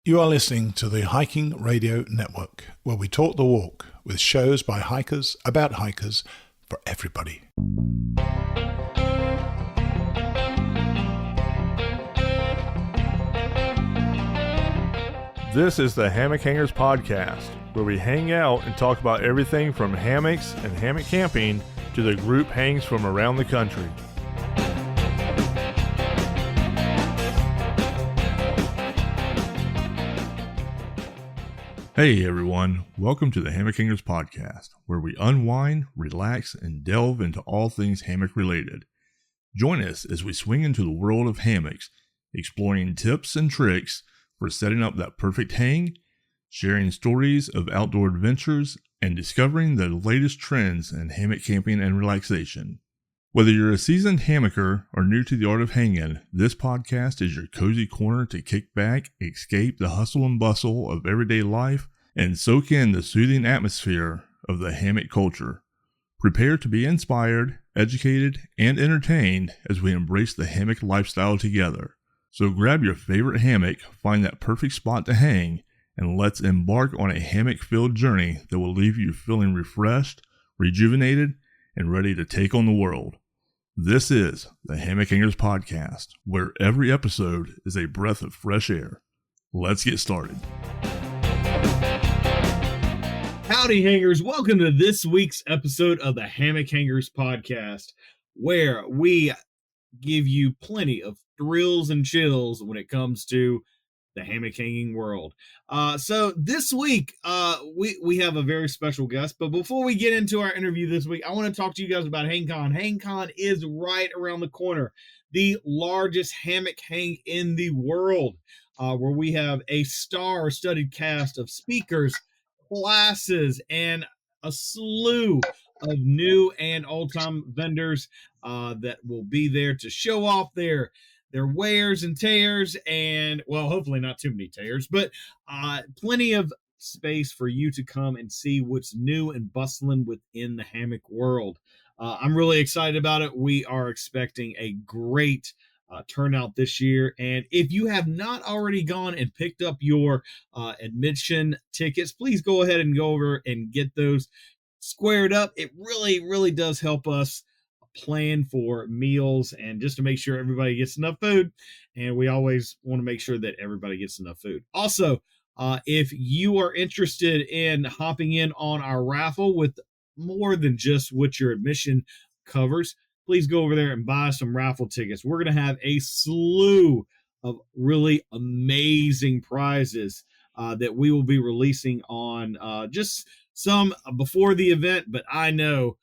You are listening to the Hiking Radio Network, where we talk the walk with shows by hikers about hikers for everybody. This is the Hammock Hangers Podcast, where we hang out and talk about everything from hammocks and hammock camping to the group hangs from around the country. Hey everyone, welcome to the Hammock Hangers Podcast, where we unwind, relax, and delve into all things hammock related. Join us as we swing into the world of hammocks, exploring tips and tricks for setting up that perfect hang, sharing stories of outdoor adventures, and discovering the latest trends in hammock camping and relaxation. Whether you're a seasoned hammocker or new to the art of hanging, this podcast is your cozy corner to kick back, escape the hustle and bustle of everyday life, and soak in the soothing atmosphere of the hammock culture. Prepare to be inspired, educated, and entertained as we embrace the hammock lifestyle together. So grab your favorite hammock, find that perfect spot to hang, and let's embark on a hammock-filled journey that will leave you feeling refreshed, rejuvenated, and ready to take on the world. This is the Hammock Hangers Podcast, where every episode is a breath of fresh air. Let's get started. Howdy, hangers. Welcome to this week's episode of the Hammock Hangers Podcast, where we give you plenty of thrills and chills when it comes to the hammock hanging world. So this week, we have a very special guest. But before we get into our interview this week, I want to talk to you guys about HangCon. HangCon is right around the corner, the largest hammock hang in the world, where we have a star-studded cast of speakers, classes, and a slew of new and old-time vendors that will be there to show off their wares and tears, and, well, hopefully not too many tears, but plenty of space for you to come and see what's new and bustling within the hammock world. I'm really excited about it. We are expecting a great turnout this year, and if you have not already gone and picked up your admission tickets, please go ahead and go over and get those squared up. It really does help us plan for meals and just to make sure everybody gets enough food, and we always want to make sure that everybody gets enough food. Also, if you are interested in hopping in on our raffle with more than just what your admission covers, please go over there and buy some raffle tickets. We're going to have a slew of really amazing prizes that we will be releasing on just some before the event, but I know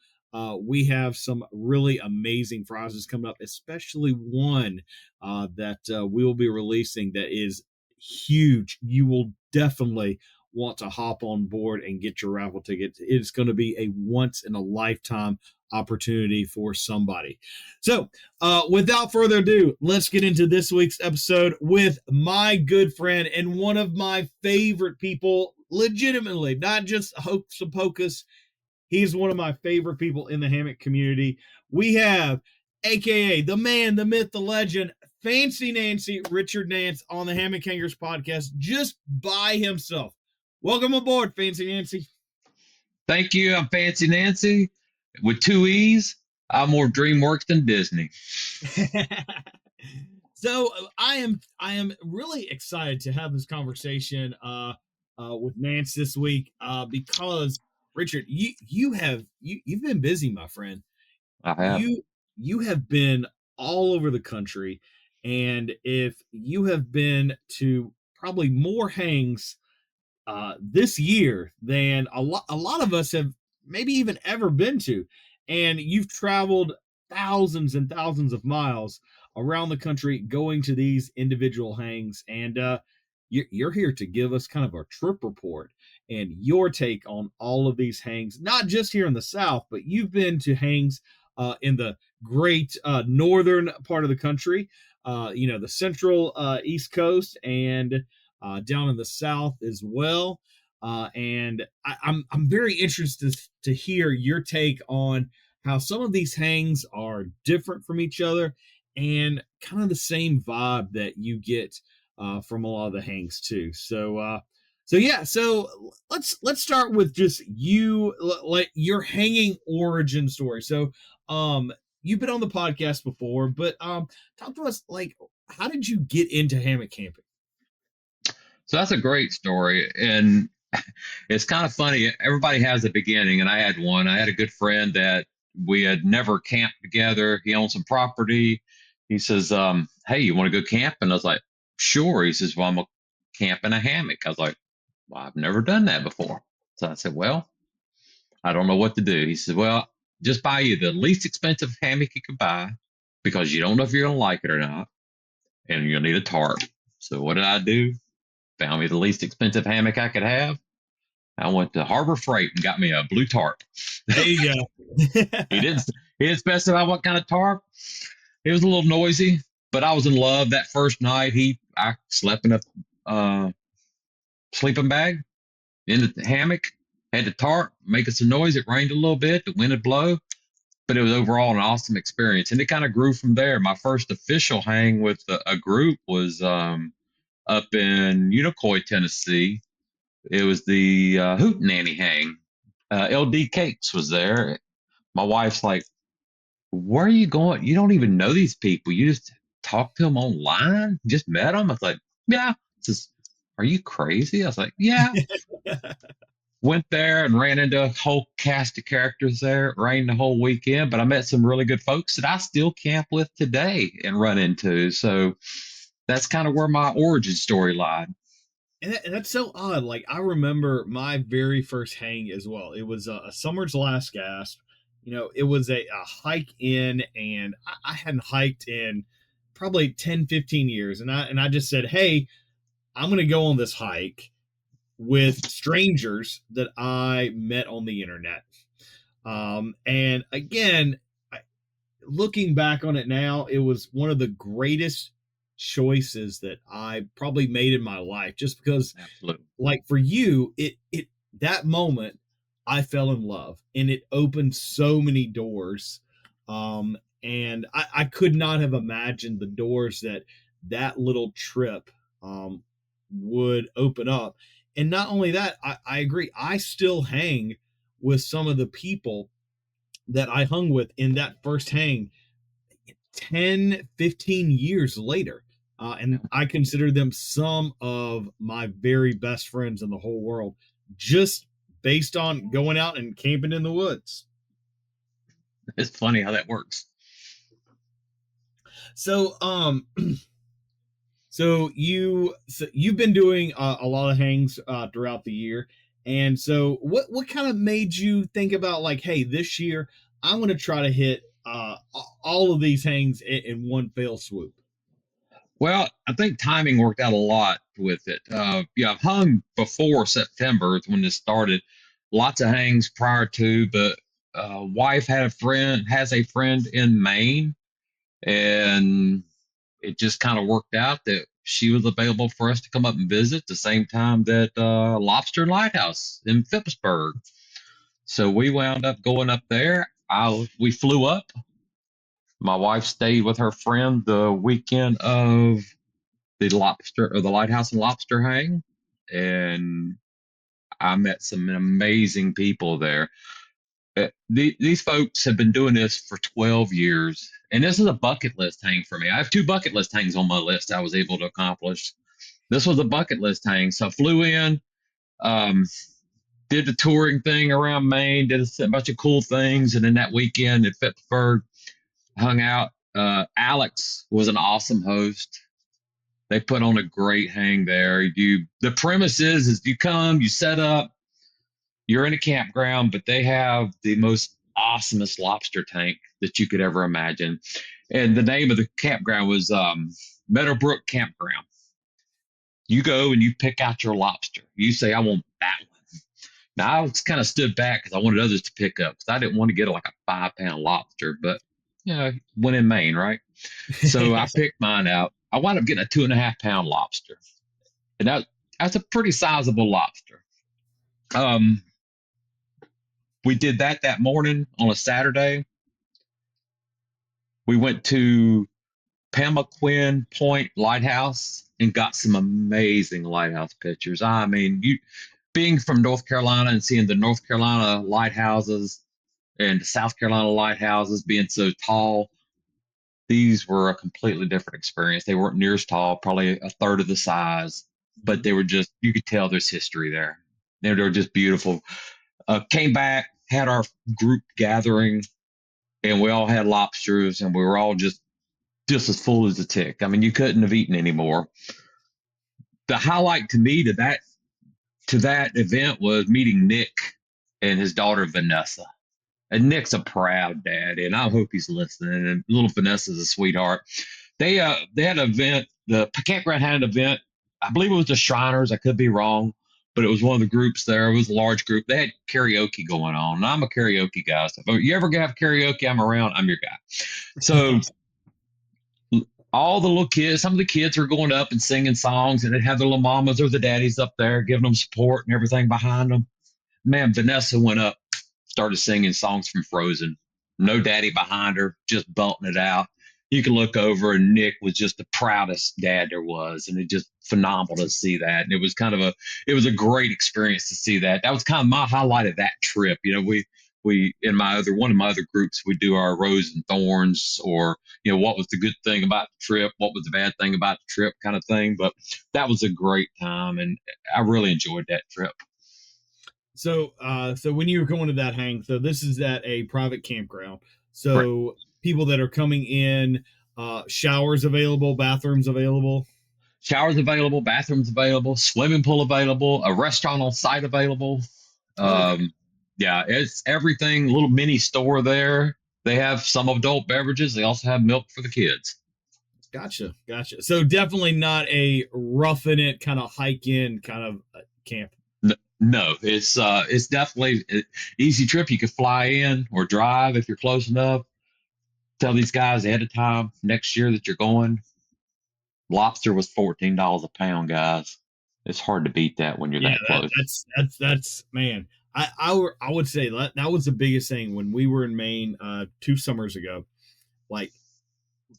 we have some really amazing prizes coming up, especially one that we will be releasing that is huge. You will definitely want to hop on board and get your raffle tickets. It's going to be a once-in-a-lifetime opportunity for somebody. So, without further ado, let's get into this week's episode with my good friend and one of my favorite people, legitimately, not just hocus pocus. He's one of my favorite people in the hammock community. We have, a.k.a. the man, the myth, the legend, Fancy Nancy, Richard Nance, on the Hammock Hangers Podcast, just by himself. Welcome aboard, Fancy Nancy. Thank you. I'm Fancy Nancy with two E's. I'm more DreamWorks than Disney. So I am really excited to have this conversation with Nance this week because Richard, you've been busy, my friend. I have. You have been all over the country, and if you have been to probably more hangs this year than a lot of us have maybe even ever been to, and you've traveled thousands and thousands of miles around the country going to these individual hangs, and you're here to give us kind of a trip report and your take on all of these hangs, not just here in the South, but you've been to hangs in the great northern part of the country, the central East Coast, and down in the South as well. And I'm very interested to hear your take on how some of these hangs are different from each other and kind of the same vibe that you get from a lot of the hangs too. So yeah, so let's start with just you, like your hanging origin story. So you've been on the podcast before, but talk to us, like, how did you get into hammock camping? So that's a great story. And it's kind of funny. Everybody has a beginning, and I had one. I had a good friend that we had never camped together. He owned some property. He says, hey, you want to go camping? I was like, sure. He says, well, I'm going to camp in a hammock. I was like, well, I've never done that before. So I said, well, I don't know what to do. He said, well, just buy you the least expensive hammock you can buy because you don't know if you're going to like it or not. And you'll need a tarp. So what did I do? Found me the least expensive hammock I could have. I went to Harbor Freight and got me a blue tarp. There you go. He didn't specify what kind of tarp. It was a little noisy, but I was in love that first night. I slept in a sleeping bag in the hammock, had the tarp making some noise. It rained a little bit, the wind would blow, but it was overall an awesome experience. And it kind of grew from there. My first official hang with a group was up in Unicoi, Tennessee. It was the Hoot Nanny hang. LD Cakes was there. My wife's like, where are you going? You don't even know these people. You just talked to them online, just met them. I was like, yeah. Says, are you crazy? I was like, yeah. Went there and ran into a whole cast of characters there. It rained the whole weekend, but I met some really good folks that I still camp with today and run into. So that's kind of where my origin story lied. And that's so odd. Like, I remember my very first hang as well. It was a summer's last gasp. You know, it was a hike in, and I hadn't hiked in probably 10, 15 years. And I just said, hey, I'm going to go on this hike with strangers that I met on the internet. And again, looking back on it now, it was one of the greatest choices that I probably made in my life, just because, Absolutely. like for you, it that moment I fell in love, and it opened so many doors. And I could not have imagined the doors that little trip would open up. And not only that, I agree, I still hang with some of the people that I hung with in that first hang 10, 15 years later. And I consider them some of my very best friends in the whole world, just based on going out and camping in the woods. It's funny how that works. So, so you've been doing a lot of hangs throughout the year, and so what kind of made you think about, like, hey, this year I'm going to try to hit all of these hangs in one fell swoop? Well, I think timing worked out a lot with it. Yeah, I've hung before September when this started. Lots of hangs prior to, but wife has a friend in Maine, and it just kind of worked out that she was available for us to come up and visit the same time that Lobster Lighthouse in Phipsburg. So we wound up going up there. We flew up. My wife stayed with her friend the weekend of the Lighthouse and Lobster hang, and I met some amazing people there. These folks have been doing this for 12 years, and this is a bucket list hang for me. I have 2 bucket list hangs on my list I was able to accomplish. This was a bucket list hang. So I flew in, did the touring thing around Maine, did a bunch of cool things, and then that weekend at Pittsburgh, hung out. Alex was an awesome host. They put on a great hang there. The premise is you come, you set up, you're in a campground, but they have the most awesomest lobster tank that you could ever imagine. And the name of the campground was Meadowbrook Campground. You go and you pick out your lobster. You say, I want that one. Now, I kind of stood back because I wanted others to pick up, because I didn't want to get like a 5-pound lobster, but when in Maine, right? So I picked mine out. I wound up getting a 2.5-pound lobster, and that's a pretty sizable lobster. We did that morning on a Saturday. We went to Pemaquin Point Lighthouse and got some amazing lighthouse pictures. I mean, you being from North Carolina and seeing the North Carolina lighthouses and the South Carolina lighthouses being so tall, these were a completely different experience. They weren't near as tall, probably a third of the size, but they were just, you could tell there's history there. They were just beautiful. Came back, had our group gathering, and we all had lobsters, and we were all just as full as a tick. I mean, you couldn't have eaten anymore. The highlight to me to that event was meeting Nick and his daughter Vanessa. And Nick's a proud dad, and I hope he's listening. And little Vanessa's a sweetheart. They had an event. The campground had an event. I believe it was the Shriners. I could be wrong, but it was one of the groups there. It was a large group. They had karaoke going on. And I'm a karaoke guy. So if you ever have karaoke, I'm around. I'm your guy. So all the little kids, some of the kids were going up and singing songs, and they'd have their little mamas or the daddies up there giving them support and everything behind them. Man, Vanessa went up, started singing songs from Frozen. No daddy behind her, just belting it out. You can look over, and Nick was just the proudest dad there was, and it just phenomenal to see that. And it was a great experience to see that. That was kind of my highlight of that trip. You know, we in one of my other groups, we do our rose and thorns, or what was the good thing about the trip, what was the bad thing about the trip, kind of thing. But that was a great time, and I really enjoyed that trip. So when you were going to that hang, so this is at a private campground. So right. People that are coming in, showers available, bathrooms available. Showers available, bathrooms available, swimming pool available, a restaurant on site available. Okay. Yeah, it's everything. Little mini store there. They have some adult beverages. They also have milk for the kids. Gotcha. So definitely not a roughing it kind of hike in kind of camp. No, it's definitely an easy trip. You could fly in or drive if you're close enough. Tell these guys ahead of time next year that you're going. Lobster was $14 a pound, guys. It's hard to beat that when you're that close. That's man. I would say that was the biggest thing when we were in Maine 2 summers ago. Like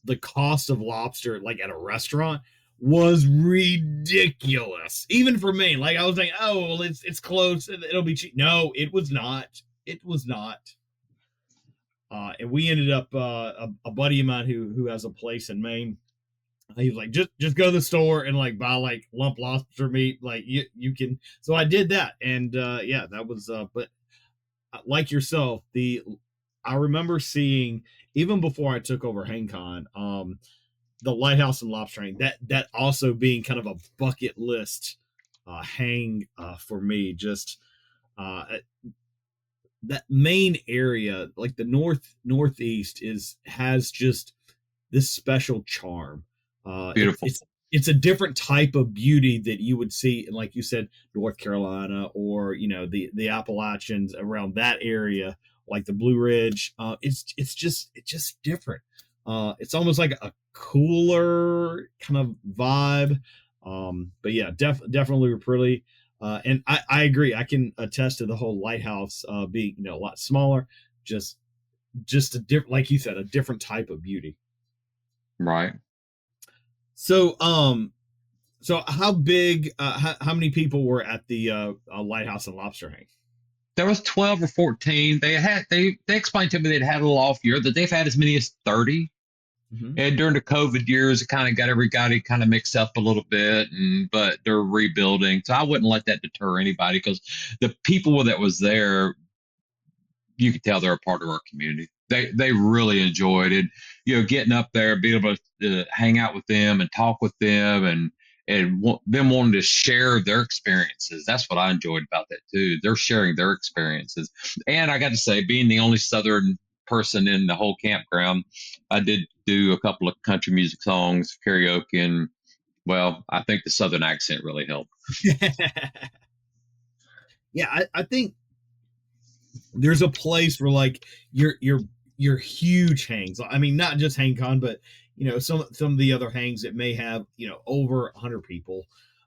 the cost of lobster, like at a restaurant, was ridiculous, even for Maine. Like I was like, oh, well, it's close, it'll be cheap. No, it was not. And we ended up a buddy of mine who has a place in Maine. He was like, just go to the store and like buy like lump lobster meat. Like you can. So I did that, and that was. But like yourself, I remember seeing even before I took over HangCon, the Lighthouse and Lobster Hang. That also being kind of a bucket list hang for me. Just that main area, like the northeast, has just this special charm. Beautiful. It's a different type of beauty that you would see, like you said, North Carolina, or the Appalachians around that area, like the Blue Ridge. It's just different. It's almost like a cooler kind of vibe. But yeah, definitely pretty. And I agree. I can attest to the whole lighthouse being a lot smaller, just a different, like you said, a different type of beauty. Right. So how big? How many people were at the Lighthouse and Lobster Hang? There was 12 or 14. They explained to me they'd had a little off year, that they've had as many as 30. Mm-hmm. And during the COVID years, it kind of got everybody kind of mixed up a little bit, but they're rebuilding. So I wouldn't let that deter anybody, because the people that was there, you could tell they're a part of our community. They really enjoyed it, getting up there, being able to hang out with them and talk with them, and them wanting to share their experiences. That's what I enjoyed about that too. They're sharing their experiences. And I got to say, being the only Southern person in the whole campground, I did do a couple of country music songs, karaoke, and well, I think the Southern accent really helped. Yeah, I think there's a place for like your huge hangs. I mean, not just HangCon, but some of the other hangs that may have over 100 people.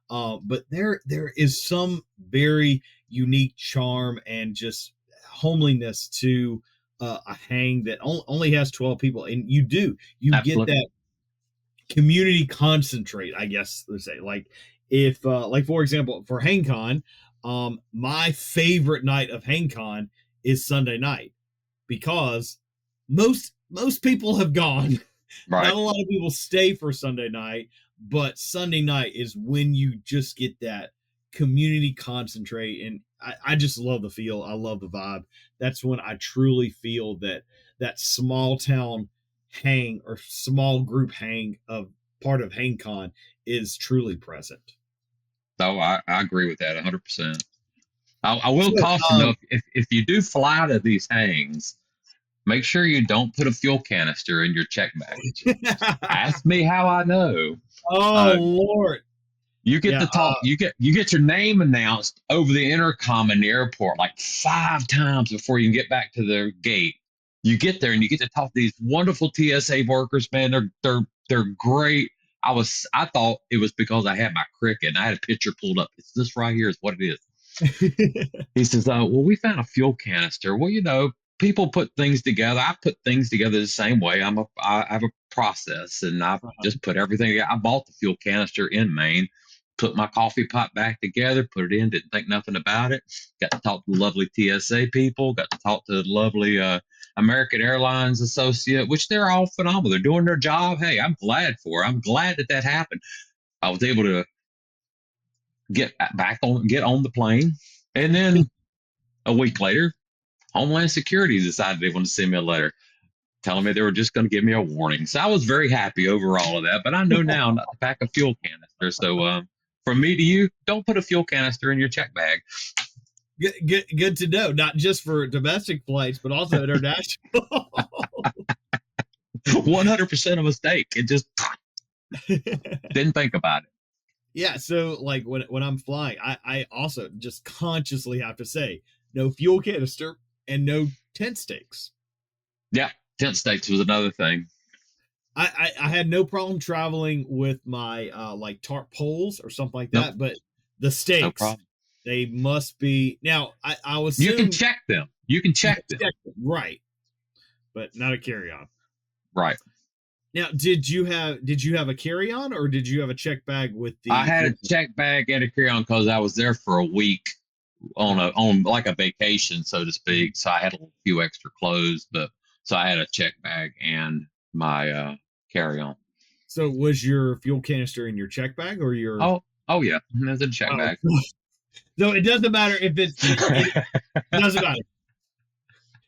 But there is some very unique charm and just homeliness to a hang that only has 12 people, and you Absolutely. get community concentrate, I guess they say. Like if like for example, for HangCon, my favorite night of HangCon is Sunday night because most people have gone. Right. Not a lot of people stay for Sunday night, but Sunday night is when you just get that community concentrate. And I just love the feel. I love the vibe. That's when I truly feel that small town hang or small group hang of part of HangCon is truly present. So I agree with that 100%. I will caution though, if you do fly to these hangs, make sure you don't put a fuel canister in your check baggage. Ask me how I know. Oh Lord. You get to talk. You get your name announced over the intercom in the airport like 5 times before you can get back to the gate. You get there and you get to talk to these wonderful TSA workers. Man, they're great. I thought it was because I had my Cricket and I had a picture pulled up. It's this right here is what it is. He says, well, we found a fuel canister. Well, people put things together. I put things together the same way. I have a process, and I just put everything. I bought the fuel canister in Maine, put my coffee pot back together, put it in, didn't think nothing about it. Got to talk to the lovely TSA people, got to talk to the lovely American Airlines associate, which they're all phenomenal. They're doing their job. Hey, I'm glad for it. I'm glad that happened. I was able to get on the plane. And then a week later, Homeland Security decided they wanted to send me a letter telling me they were just going to give me a warning. So I was very happy over all of that. But I know now not to pack a fuel canister. So from me to you, don't put a fuel canister in your check bag. Good to know. Not just for domestic flights, but also international. 100% a mistake. It just didn't think about it. Yeah. So like when I'm flying, I also just consciously have to say no fuel canister and no tent stakes. Yeah. Tent stakes was another thing. I had no problem traveling with my like tarp poles or something like that, but the stakes, no problem. They must be. Now I was. You can check them. Right, but not a carry-on. Right. Now, did you have a carry-on or did you have a check bag with the? I had a check bag and a carry-on because I was there for a week on like a vacation, so to speak. So I had a few extra clothes, so I had a check bag and my carry-on. So was your fuel canister in your check bag or your? Oh yeah, there's a check bag. No, it doesn't matter if it doesn't matter.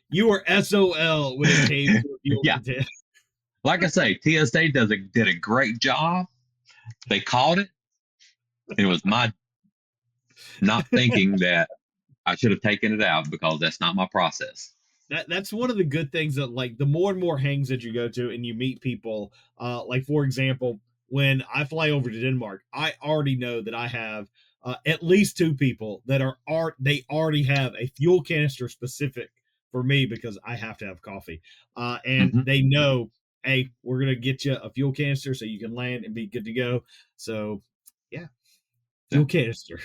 You were SOL when it came to fuel content. Like I say, TSA did a great job. They caught it. It was my not thinking that I should have taken it out because that's not my process. That's one of the good things that like the more and more hangs that you go to and you meet people, like for example, when I fly over to Denmark, I already know that I have at least 2 people that they already have a fuel canister specific for me because I have to have coffee. And they know, hey, we're going to get you a fuel canister so you can land and be good to go. So yeah, fuel canister.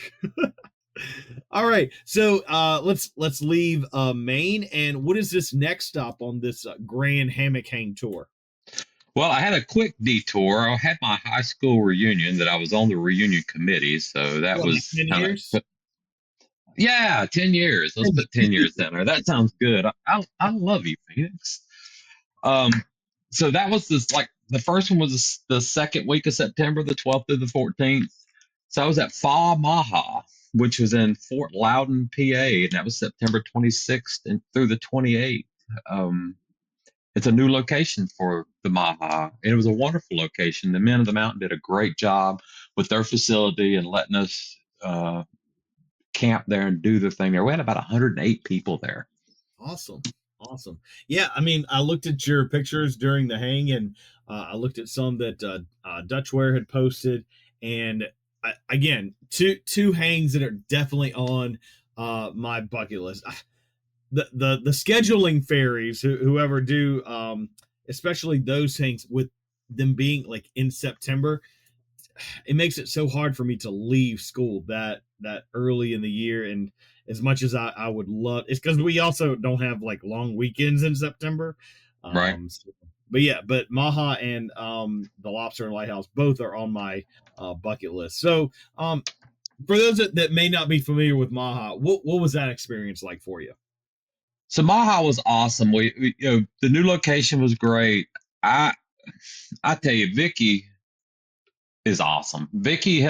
All right. So let's leave Maine. And what is this next stop on this grand hammock hang tour? Well, I had a quick detour. I had my high school reunion that I was on the reunion committee. So that was 10 years. 10 years. Let's put 10 years down there. That sounds good. I love you, Pheonix. So that was the first one was the second week of September, the 12th through the 14th. So I was at Fa Maha, which was in Fort Loudon, PA, and that was September 26th and through the 28th. It's a new location for the Maha, and it was a wonderful location. The Men of the Mountain did a great job with their facility and letting us camp there and do the thing there. We had about 108 people there. Awesome. Yeah, I mean, I looked at your pictures during the hang, and I looked at some that Dutchware had posted, and again, two hangs that are definitely on my bucket list. The scheduling fairies, whoever do, especially those hangs with them being like in September, it makes it so hard for me to leave school that early in the year. And as much as I would love, it's because we also don't have like long weekends in September. Right. So but Maha and the Lobster and Lighthouse both are on my bucket list. So for those that may not be familiar with Maha, what was that experience like for you? So Maha was awesome. We the new location was great. I tell you, Vicky is awesome. Vicky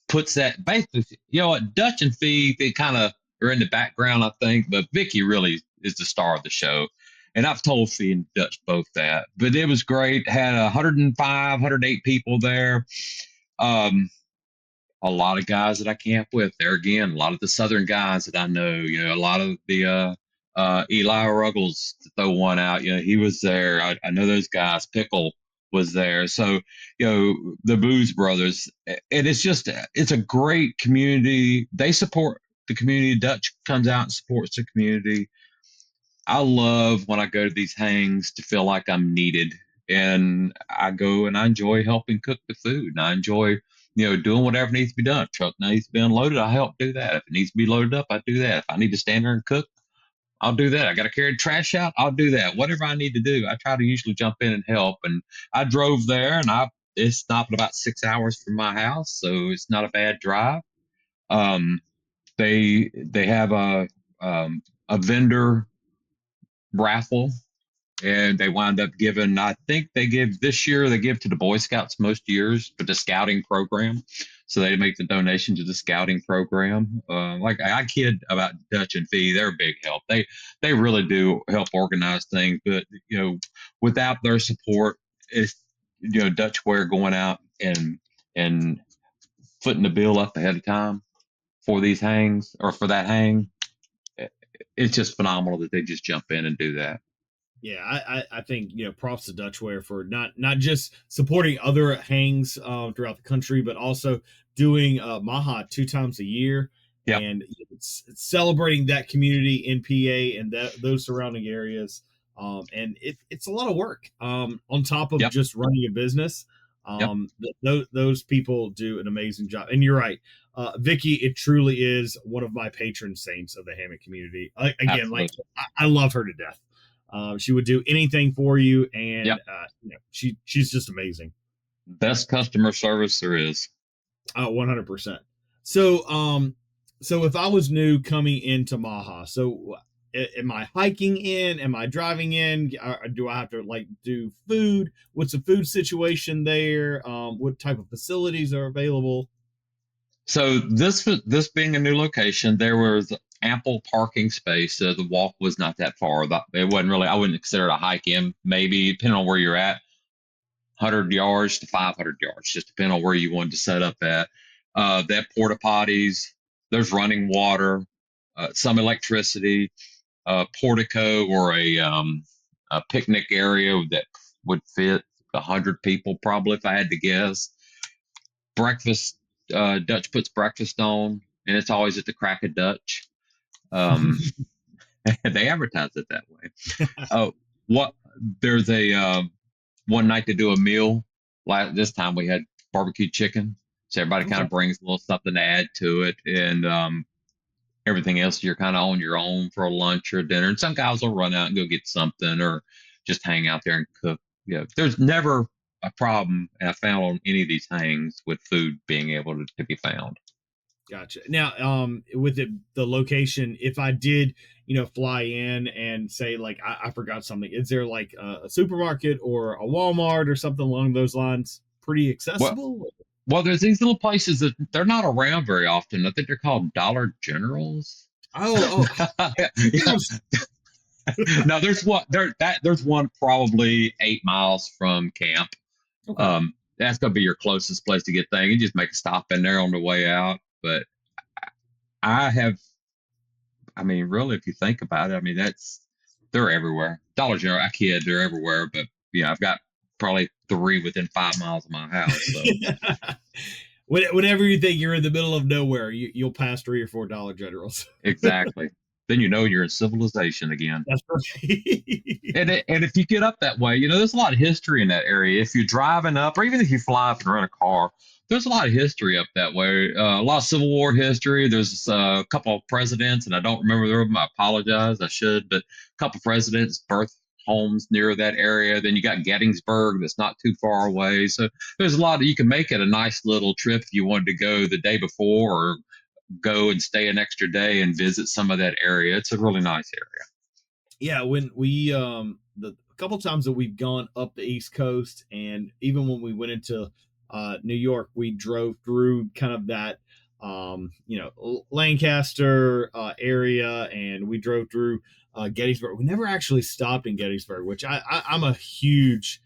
puts that basically, what Dutch and Fee, they kind of are in the background, I think, but Vicky really is the star of the show. And I've told Fee and Dutch both that. But it was great. Had 105, 108 people there. A lot of guys that I camp with there again, a lot of the Southern guys that I know, a lot of the Eli Ruggles, to throw one out, he was there. I know those guys. Pickle was there. So, the Booze Brothers, and it's a great community. They support the community. Dutch comes out and supports the community. I love when I go to these hangs to feel like I'm needed, and I go and I enjoy helping cook the food, and I enjoy doing whatever needs to be done. If truck needs to be unloaded, I help do that. If it needs to be loaded up, I do that. If I need to stand there and cook, I'll do that. I got to carry the trash out, I'll do that. Whatever I need to do, I try to usually jump in and help. And I drove there, and it's stopped about 6 hours from my house, so it's not a bad drive. They have a vendor raffle, and they wind up giving, I think this year they give to the Boy Scouts most years, but the scouting program. So they make the donation to the scouting program. Like I kid about Dutch and Fee, they're a big help. They really do help organize things, but without their support, it's Dutch Ware going out and footing the bill up ahead of time for these hangs, or for that hang. It's just phenomenal that they just jump in and do that. Yeah, I think props to Dutchware for not just supporting other hangs throughout the country, but also doing Maha 2 times a year. Yep. And it's celebrating that community in PA and those surrounding areas. And it's a lot of work on top of just running a business. Those people do an amazing job. And you're right, Vicky, it truly is one of my patron saints of the hammock community. Again, absolutely. Like I love her to death. She would do anything for you, and she's just amazing. Best customer service there is. 100%. So if I was new coming into Maha, so am I hiking in? Am I driving in? Do I have to do food? What's the food situation there? What type of facilities are available? So this being a new location, there was ample parking space. So the walk was not that far. It wasn't really, I wouldn't consider it a hike in, maybe depending on where you're at, 100 yards to 500 yards, just depending on where you wanted to set up at. They have porta potties, there's running water, some electricity, portico, or a picnic area that would fit 100 people probably, if I had to guess. Breakfast, Dutch puts breakfast on, and it's always at the Crack of Dutch. They advertise it that way. There's a one night to do a meal. Like this time we had barbecue chicken, so everybody kind of brings a little something to add to it, and everything else you're kind of on your own for a lunch or dinner. And some guys will run out and go get something, or just hang out there and cook. There's never a problem I found on any of these hangs with food being able to be found. Gotcha. Now, with the location, if I did, fly in and say I forgot something, is there a supermarket or a Walmart or something along those lines? Pretty accessible. Well, there's these little places that they're not around very often. I think they're called Dollar Generals. Oh. No, there's one probably 8 miles from camp. Okay. That's gonna be your closest place to get things. You just make a stop in there on the way out. But really, if you think about it, they're everywhere. Dollar General, I kid, they're everywhere. But I've got probably 3 within 5 miles of my house. So. Whenever you think you're in the middle of nowhere, you'll pass 3 or 4 Dollar Generals. Exactly. Then you're in civilization again. That's right. And if you get up that way, there's a lot of history in that area. If you're driving up, or even if you fly up and rent a car, there's a lot of history up that way. A lot of Civil War history. There's a couple of presidents, and I don't remember them. I apologize. I should, but a couple of presidents' birth homes near that area. Then you got Gettysburg that's not too far away. So there's a lot you can make it a nice little trip if you wanted to go the day before or go and stay an extra day and visit some of that area. It's a really nice area. Yeah, when we the couple times that we've gone up the East Coast, and even when we went into New York, we drove through kind of that Lancaster area, and we drove through Gettysburg. We never actually stopped in Gettysburg, which I'm a huge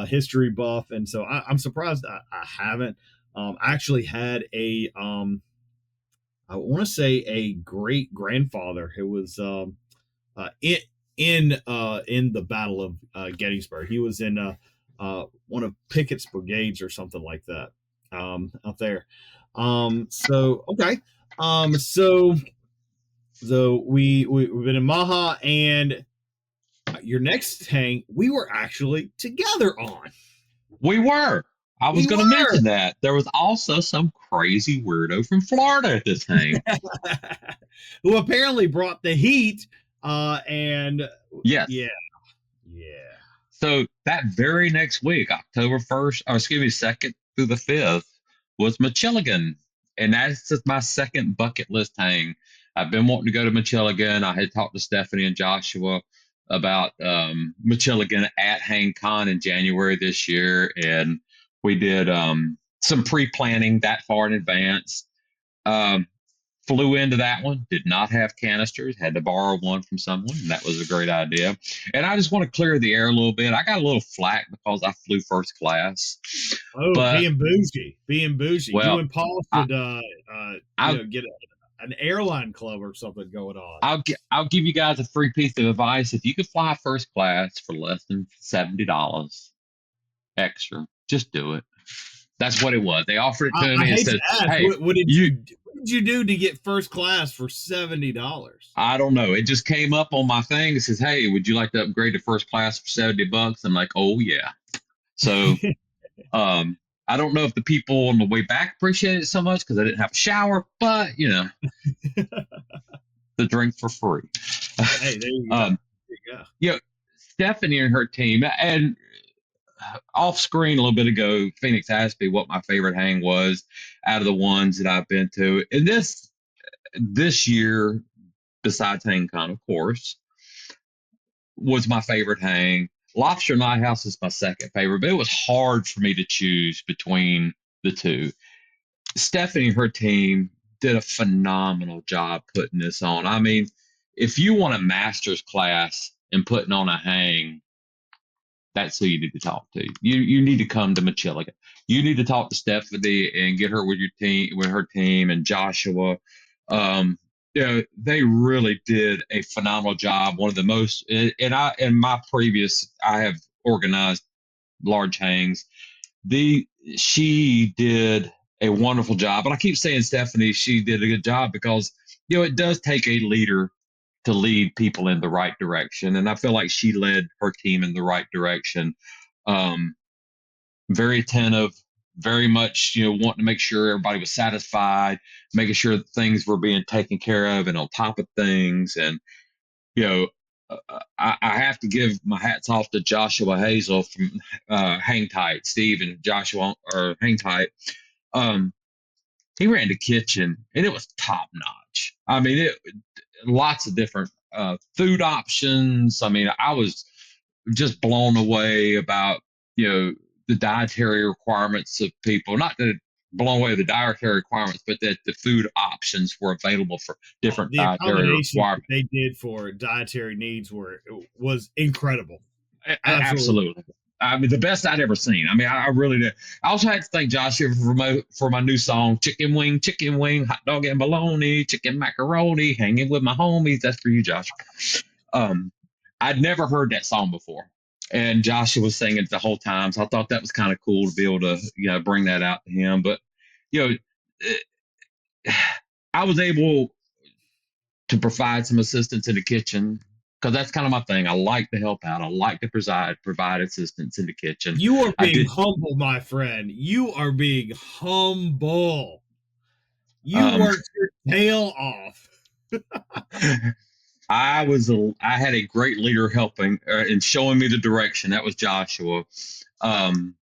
history buff, and so I'm surprised I haven't. I actually had I want to say a great grandfather who was in the Battle of Gettysburg. He was in one of Pickett's brigades or something like that out there. So we've been in Maha, and your next hang we were actually together on. We were. I was going to mention that. There was also some crazy weirdo from Florida at this hang. Who apparently brought the heat. And yes. Yeah. So that very next week, October 1st, or excuse me, 2nd through the 5th, was Machilligan. And that's just my second bucket list hang. I've been wanting to go to Machilligan. I had talked to Stephanie and Joshua about Machilligan at Hang Con in January this year. And we did some pre-planning that far in advance. Flew into that one, did not have canisters, had to borrow one from someone, and that was a great idea. And I just want to clear the air a little bit. I got a little flack because I flew first class. Oh, being bougie. Well, you and Paul should get an airline club or something going on. I'll give you guys a free piece of advice. If you could fly first class for less than $70 extra, just do it. That's what it was. They offered it to me and said, "Hey, what did you do to get first class for $70?" I don't know. It just came up on my thing. It says, "Hey, would you like to upgrade to first class for $70?" I'm like, "Oh yeah." So, I don't know if the people on the way back appreciated it so much because I didn't have a shower, but the drinks were free. Hey, there you go. Stephanie and her team, and off screen a little bit ago, Pheonix asked me what my favorite hang was out of the ones that I've been to. And this year, besides HangCon, of course, was my favorite hang. Lobster Nighthouse is my second favorite, but it was hard for me to choose between the two. Stephanie and her team did a phenomenal job putting this on. I mean, if you want a master's class in putting on a hang, that's who you need to talk to. You need to come to Machilligan. You need to talk to Stephanie and get her with her team, and Joshua. They really did a phenomenal job. One of the most, I have organized large hangs. She did a wonderful job, and I keep saying Stephanie, she did a good job because it does take a leader to lead people in the right direction. And I feel like she led her team in the right direction. Very attentive, very much, wanting to make sure everybody was satisfied, making sure that things were being taken care of and on top of things. And, I have to give my hats off to Joshua Hazel from Hang Tight, Steve and Joshua, or Hang Tight. He ran the kitchen and it was top notch. I mean, lots of different food options. I mean, I was just blown away about, the dietary requirements of people. Not that blown away with the dietary requirements, but that the food options were available for different dietary requirements. They did for dietary needs was incredible. Absolutely. I mean, the best I'd ever seen. I mean, I really did. I also had to thank Joshua for my new song, Chicken Wing, Hot Dog and Bologna, Chicken Macaroni, Hanging with My Homies. That's for you, Joshua. I'd never heard that song before. And Joshua was singing it the whole time. So I thought that was kind of cool to be able to, bring that out to him. But, I was able to provide some assistance in the kitchen, because that's kind of my thing. I like to help out. I like to provide assistance in the kitchen. You are being humble, my friend. You are being humble. You worked your tail off. I had a great leader helping and showing me the direction. That was Joshua. Um,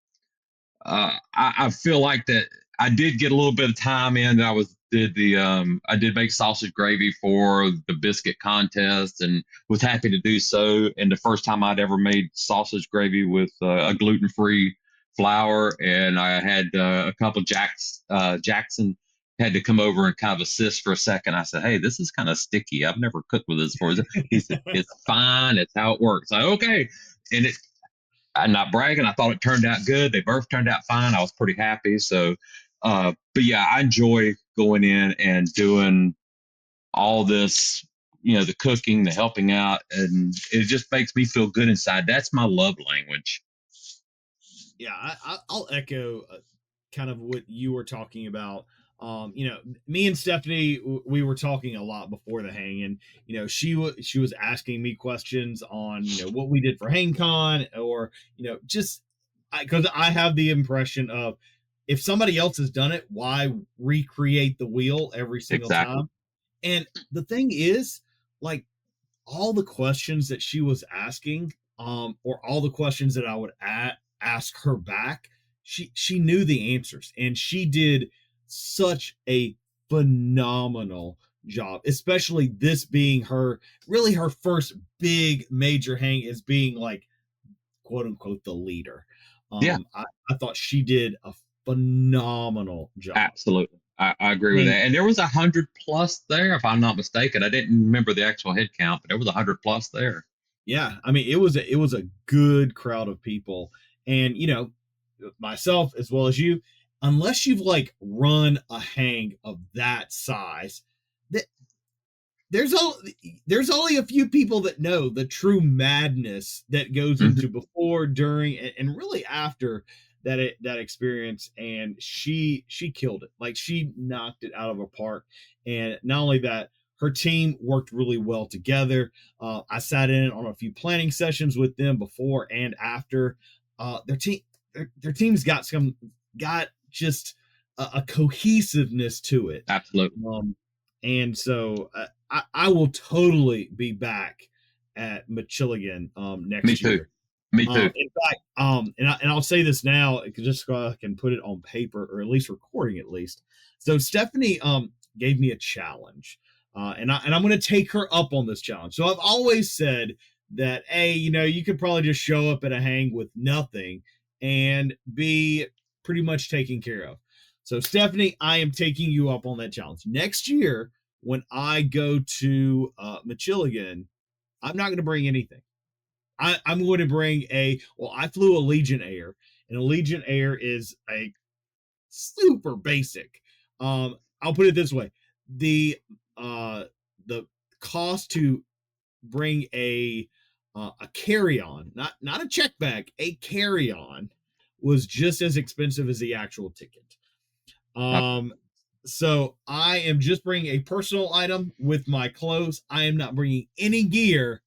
I feel like that I did get a little bit of time in. I did make sausage gravy for the biscuit contest and was happy to do so. And the first time I'd ever made sausage gravy with a gluten-free flour, and I had a couple Jackson had to come over and kind of assist for a second. I said, "Hey, this is kind of sticky. I've never cooked with this before." He said, "It's fine. It's how it works." I okay, and I'm not bragging. I thought it turned out good. They both turned out fine. I was pretty happy. So, but yeah, I enjoy going in and doing all this, the cooking, the helping out, and it just makes me feel good inside. That's my love language. Yeah, I'll echo kind of what you were talking about. Me and Stephanie, we were talking a lot before the hang, and she was asking me questions on what we did for HangCon, or just because I have the impression of, if somebody else has done it, why recreate the wheel every single Exactly. time? And the thing is, like, all the questions that she was asking, or all the questions that I would ask her back, she knew the answers, and she did such a phenomenal job, especially this being her first big major hang, as being like, quote unquote, the leader. Yeah, I thought she did a phenomenal job. absolutely. I agree with that. And there was 100+ there, if I'm not mistaken. I didn't remember the actual head count, but there was 100+ there. Yeah, I mean, it was a good crowd of people, and myself as well as you, unless you've like run a hang of that size, that there's only a few people that know the true madness that goes into before, during, and really after that experience. And she killed it. Like, she knocked it out of the park. And not only that, her team worked really well together. I sat in on a few planning sessions with them before and after. Their team's got just a cohesiveness to it. Absolutely. And so I will totally be back at Michiligan next year. Me too. In fact, and I'll say this now, just so I can put it on paper, or at least recording at least. So Stephanie gave me a challenge, and I'm going to take her up on this challenge. So I've always said that, A, you could probably just show up at a hang with nothing and be pretty much taken care of. So Stephanie, I am taking you up on that challenge. Next year, when I go to Michiligan, I'm not going to bring anything. I'm going to bring I flew a Legion Air, and a Legion Air is a super basic. I'll put it this way: the cost to bring a carry-on, not a check bag, a carry-on, was just as expensive as the actual ticket. So I am just bringing a personal item with my clothes. I am not bringing any gear,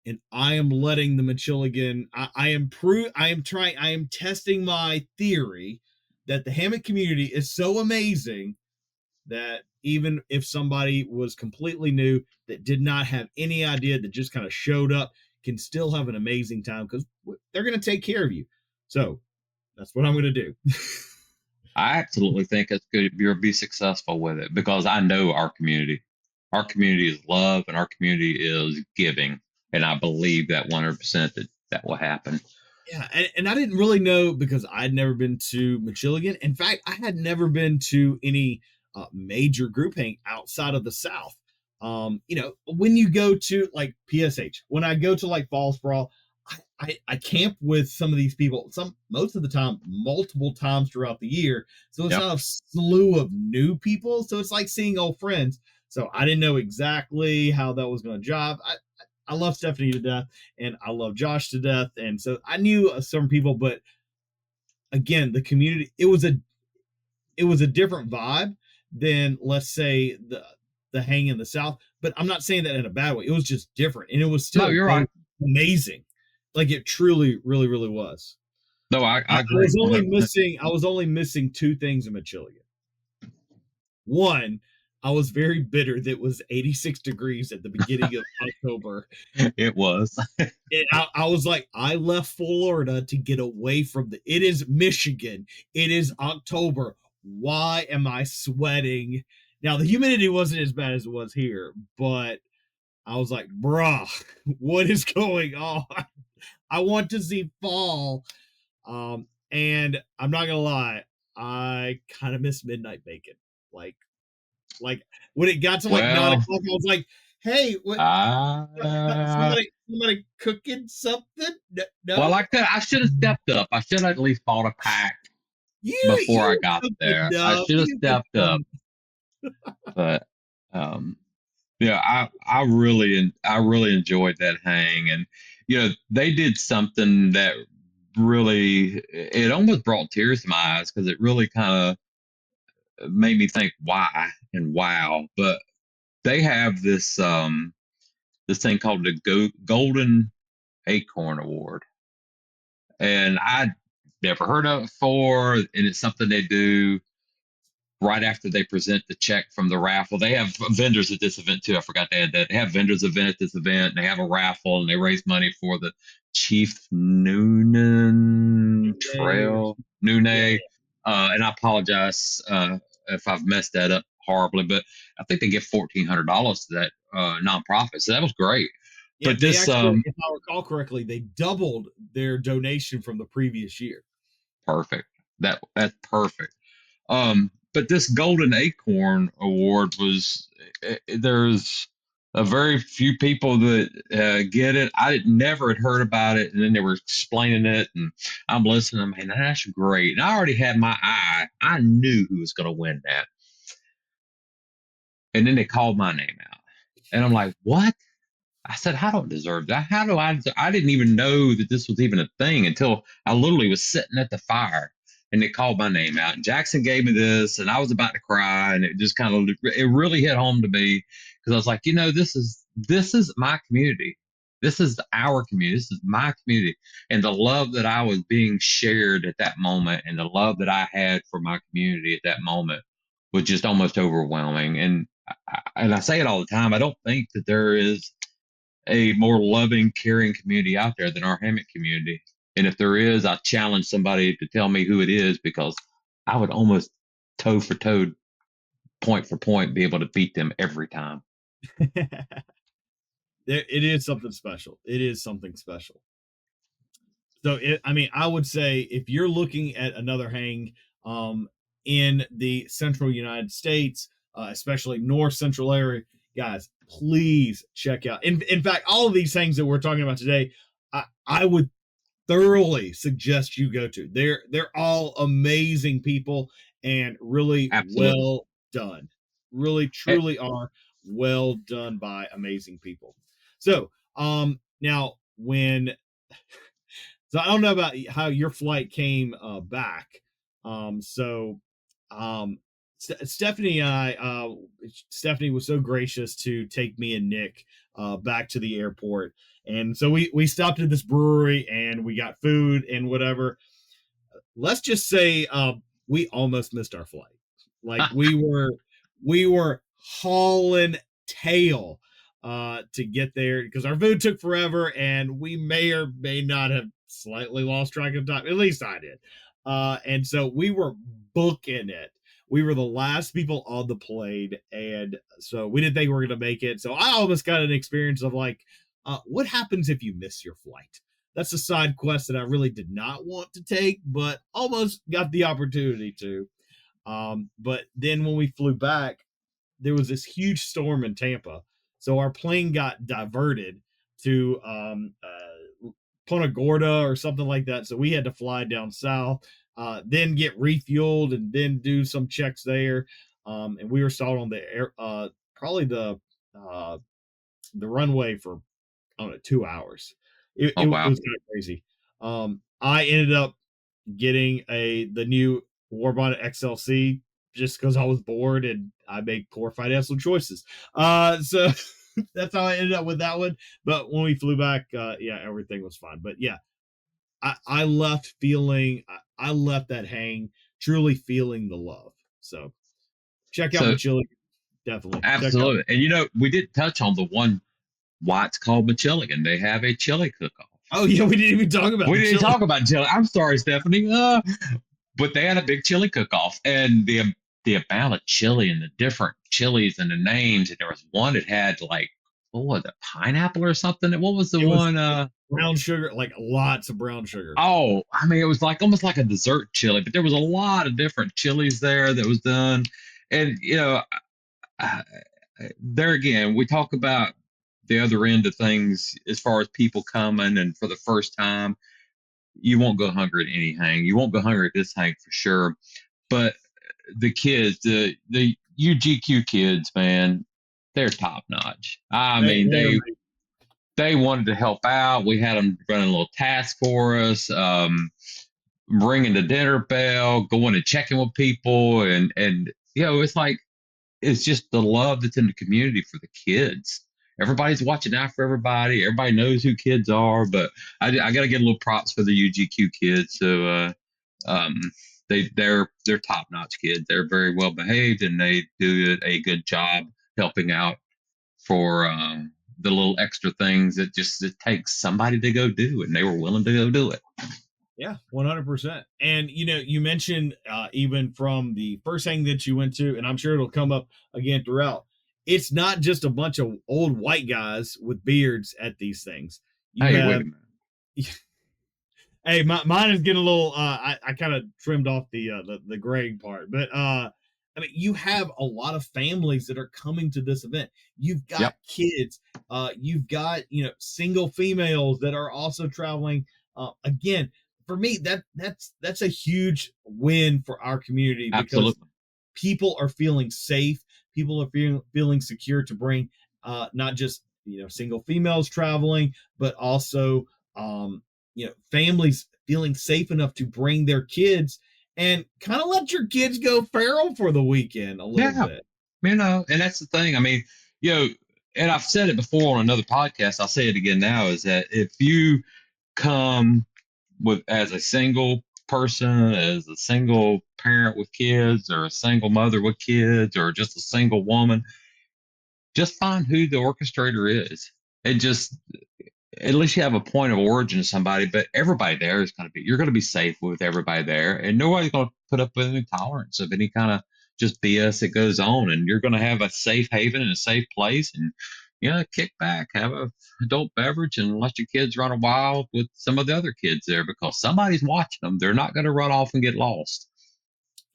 and I am letting the Michiligan. I am testing my theory that the hammock community is so amazing that even if somebody was completely new, that did not have any idea, that just kind of showed up, can still have an amazing time, because they're going to take care of you. So that's what I'm going to do. I absolutely think it's good if you'll be successful with it, because I know our community. Our community is love, and our community is giving. And I believe that 100% that will happen. Yeah, and I didn't really know, because I'd never been to Michiligan. In fact, I had never been to any major group hang outside of the South. When you go to like PSH, when I go to like Falls Brawl, I camp with some of these people, most of the time, multiple times throughout the year. So it's not a slew of new people. So it's like seeing old friends. So I didn't know exactly how that was going to jive. I love Stephanie to death, and I love Josh to death. And so I knew some people, but again, the community, it was a different vibe than, let's say, the hang in the South. But I'm not saying that in a bad way. It was just different, and it was still amazing. Like, it truly, really, really was. No, I agree. I was only missing two things in Michiligan. One, I was very bitter that it was 86 degrees at the beginning of October. It was. I was like, I left Florida to get away from it is Michigan. It is October. Why am I sweating? Now, the humidity wasn't as bad as it was here, but I was like, bruh, what is going on? I want to see fall. And I'm not gonna lie, I kind of miss midnight bacon. Like when it got to like 9 o'clock, I was like, hey, what somebody cooking something? No. Well, I should have stepped up. I should have at least bought a pack before I got there. I should have stepped up. But yeah, I really enjoyed that hang, and they did something that really, it almost brought tears to my eyes because it really kind of made me think why and wow. But they have this thing called the Golden Acorn Award, and I'd never heard of it before, and it's something they do right after they present the check from the raffle. They have vendors at this event too. I forgot to add that. They have vendors event at this event, and they have a raffle, and they raise money for the Chief Noonan Trail. Noonan. And I apologize if I've messed that up horribly, but I think they give $1,400 to that nonprofit. So that was great. Yeah, but this, actually, if I recall correctly, they doubled their donation from the previous year. Perfect. That's perfect. But this Golden Acorn Award there's a very few people that get it. I never had heard about it, and then they were explaining it, and I'm listening. Man, that's great. And I already had my eye. I knew who was going to win that. And then they called my name out, and I'm like, what? I said, I don't deserve that. How do I didn't even know that this was even a thing until I literally was sitting at the fire. And they called my name out. And Jackson gave me this, and I was about to cry, and it just it really hit home to me because I was like, this is my community. This is our community. This is my community. And the love that I was being shared at that moment, and the love that I had for my community at that moment was just almost overwhelming. And I say it all the time. I don't think that there is a more loving, caring community out there than our hammock community. And if there is, I challenge somebody to tell me who it is, because I would almost toe for toe, point for point, be able to beat them every time. It is something special. It is something special. So, I would say if you're looking at another hang in the central United States, especially north central area, guys, please check out. In fact, all of these things that we're talking about today, I would thoroughly suggest you go to. They're all amazing people and really well done. Really, truly are well done by amazing people. So, now so I don't know about how your flight came back. Stephanie and Stephanie was so gracious to take me and Nick back to the airport. And so we stopped at this brewery and we got food and whatever. Let's just say we almost missed our flight. Like we were hauling tail to get there because our food took forever and we may or may not have slightly lost track of time. At least I did. And so we were booking it. We were the last people on the plane, and so we didn't think we were going to make it. So I almost got an experience of like, what happens if you miss your flight? That's a side quest that I really did not want to take, but almost got the opportunity to. But then when we flew back, there was this huge storm in Tampa. So our plane got diverted to Punta Gorda or something like that. So we had to fly down south, then get refueled and then do some checks there. And we were stalled on the air, probably the runway for, I don't know, 2 hours. It was kind of crazy. I ended up getting the new Warbonnet XLC just because I was bored and I make poor financial choices. So that's how I ended up with that one. But when we flew back, everything was fine. But yeah, I left that hang truly feeling the love. So check out the chili. definitely. Absolutely. And we did touch on the one why it's called Machilligan. They have a chili cook-off. Oh yeah, we didn't even talk about. We didn't talk about chili. I'm sorry, Stephanie. But they had a big chili cook-off, and the amount of chili and the different chilies and the names. And there was one that had like, what was it, pineapple or something? What was the one? Brown sugar, like lots of brown sugar. Oh, I mean, it was like almost like a dessert chili, but there was a lot of different chilies there that was done. And there again, we talk about the other end of things as far as people coming and for the first time. You won't go hungry at any hang. You won't go hungry at this hang for sure. But the kids, the UGQ kids, man, they're top notch. I mean, they wanted to help out. We had them running a little task for us, ringing the dinner bell, going and checking with people, and it's like it's just the love that's in the community for the kids. Everybody's watching out for everybody. Everybody knows who kids are, but I got to get a little props for the UGQ kids. So they're top notch kids. They're very well behaved, and they do a good job helping out for the little extra things that it takes somebody to go do, and they were willing to go do it. Yeah, 100%. And you mentioned even from the first hang that you went to, and I'm sure it'll come up again throughout. It's not just a bunch of old white guys with beards at these things. Wait a minute. Hey, mine is getting a little. I kind of trimmed off the gray part, but I mean, you have a lot of families that are coming to this event. You've got kids. You've got single females that are also traveling. Again, for me, that's a huge win for our community because Absolutely. People are feeling safe. People are feeling secure to bring not just single females traveling, but also families feeling safe enough to bring their kids and kind of let your kids go feral for the weekend a little bit. And that's the thing. I mean, and I've said it before on another podcast. I'll say it again now, is that if you come as a single person, as a single parent with kids, or a single mother with kids, or just a single woman, just find who the orchestrator is. And just at least you have a point of origin to somebody, but everybody there is you're going to be safe with everybody there, and nobody's going to put up with any tolerance of any kind of just BS that goes on. And you're going to have a safe haven and a safe place, and kick back, have a adult beverage, and let your kids run wild with some of the other kids there, because somebody's watching them. They're not going to run off and get lost.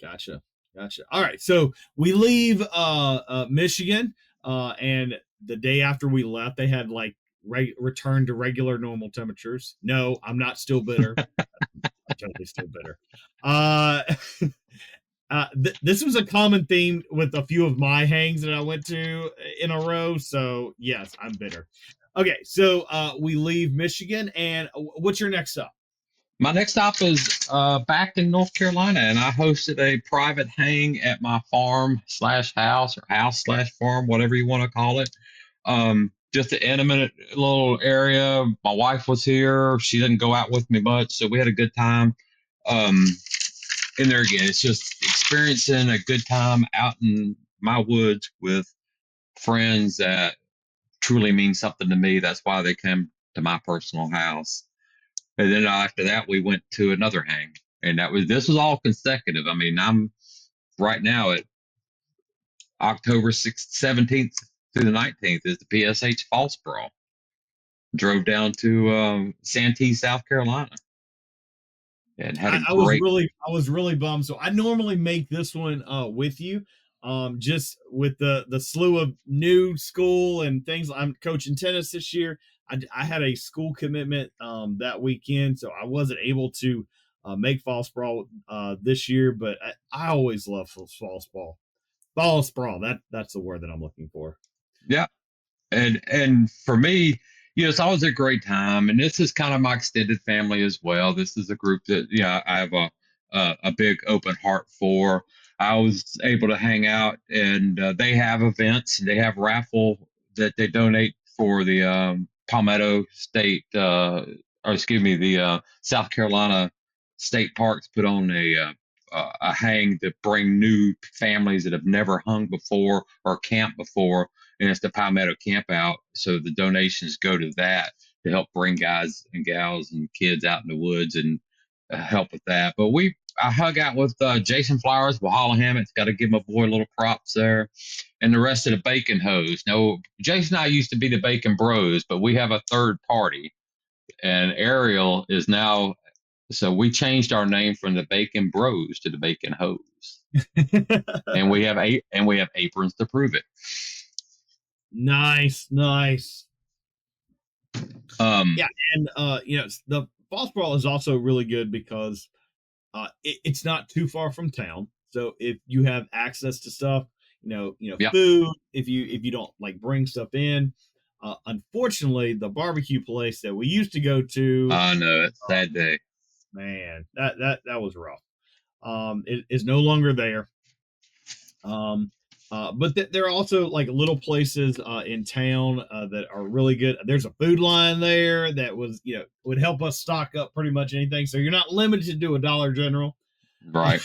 Gotcha. All right, so we leave Michigan, and the day after we left, they had return to regular normal temperatures. No, I'm not still bitter. I'm totally still bitter. This was a common theme with a few of my hangs that I went to in a row. So yes, I'm bitter. Okay, so we leave Michigan, and what's your next stop? My next stop is back in North Carolina, and I hosted a private hang at my farm/house, or house/farm, whatever you want to call it. Just an intimate little area. My wife was here. She didn't go out with me much, so we had a good time. In there again, it's just experiencing a good time out in my woods with friends that truly mean something to me. That's why they came to my personal house. And then after that, we went to another hang, and this was all consecutive. I mean, I'm right now at October 17th through the 19th is the PSH False Brawl. Drove down to Santee, South Carolina, and had I was really bummed. So I normally make this one with you, just with the slew of new school and things. I'm coaching tennis this year. I had a school commitment that weekend, so I wasn't able to make False Brawl this year. But I always love False Brawl. False Brawl. That's the word that I'm looking for. Yeah, and for me, it's always a great time. And this is kind of my extended family as well. This is a group that I have a big open heart for. I was able to hang out, and they have events. They have raffle that they donate for the Palmetto State, the South Carolina State Parks put on a a hang to bring new families that have never hung before or camped before, and it's the Palmetto Camp Out. So the donations go to that to help bring guys and gals and kids out in the woods and help with that. But I hung out with Jason Flowers, Walhalla Hammocks. Got to give my boy a little props there, and the rest of the Bacon Hoes. Now, Jason and I used to be the Bacon Bros, but we have a third party, and Ariel is now. So we changed our name from the Bacon Bros to the Bacon Hoes, and we have aprons to prove it. Nice. Yeah, and the False Brawl is also really good because it's not too far from town. So if you have access to stuff, Yep. food, if you don't like bring stuff in, unfortunately, the barbecue place that we used to go to, I know it's a sad day. Man, that was rough. It is no longer there. But there are also like little places in town that are really good. There's a food line there that would help us stock up pretty much anything. So you're not limited to a Dollar General. Right.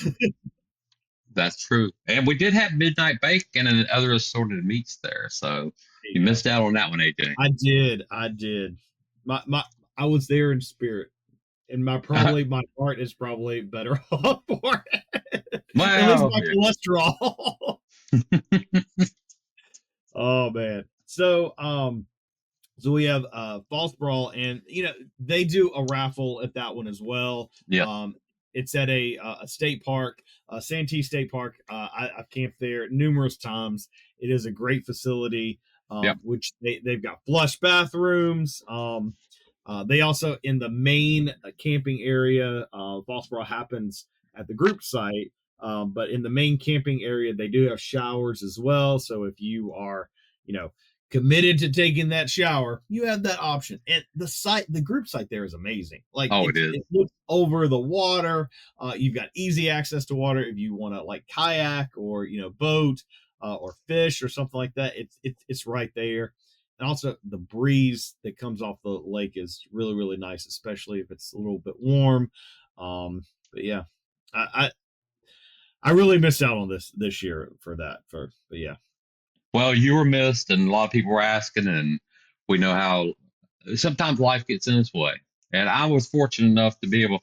That's true. And we did have midnight bacon and other assorted meats there. So you missed out on that one, AJ. I did. I was there in spirit. And my heart is probably better off for it. Well, at least my cholesterol. Oh man. So we have False Brawl, and they do a raffle at that one as well. Yeah. It's at a state park, Santee State Park. I've camped there numerous times. It is a great facility, which they've got flush bathrooms. They also, in the main camping area, False Brawl happens at the group site, but in the main camping area, they do have showers as well. So if you are, committed to taking that shower, you have that option. And the group site there is amazing. Like, it is. It looks over the water. You've got easy access to water if you want to like kayak or boat or fish or something like that. It's right there. And also the breeze that comes off the lake is really, really nice, especially if it's a little bit warm. But yeah, I really missed out on this year for that. But yeah. Well, you were missed, and a lot of people were asking, and we know how sometimes life gets in its way. And I was fortunate enough to be able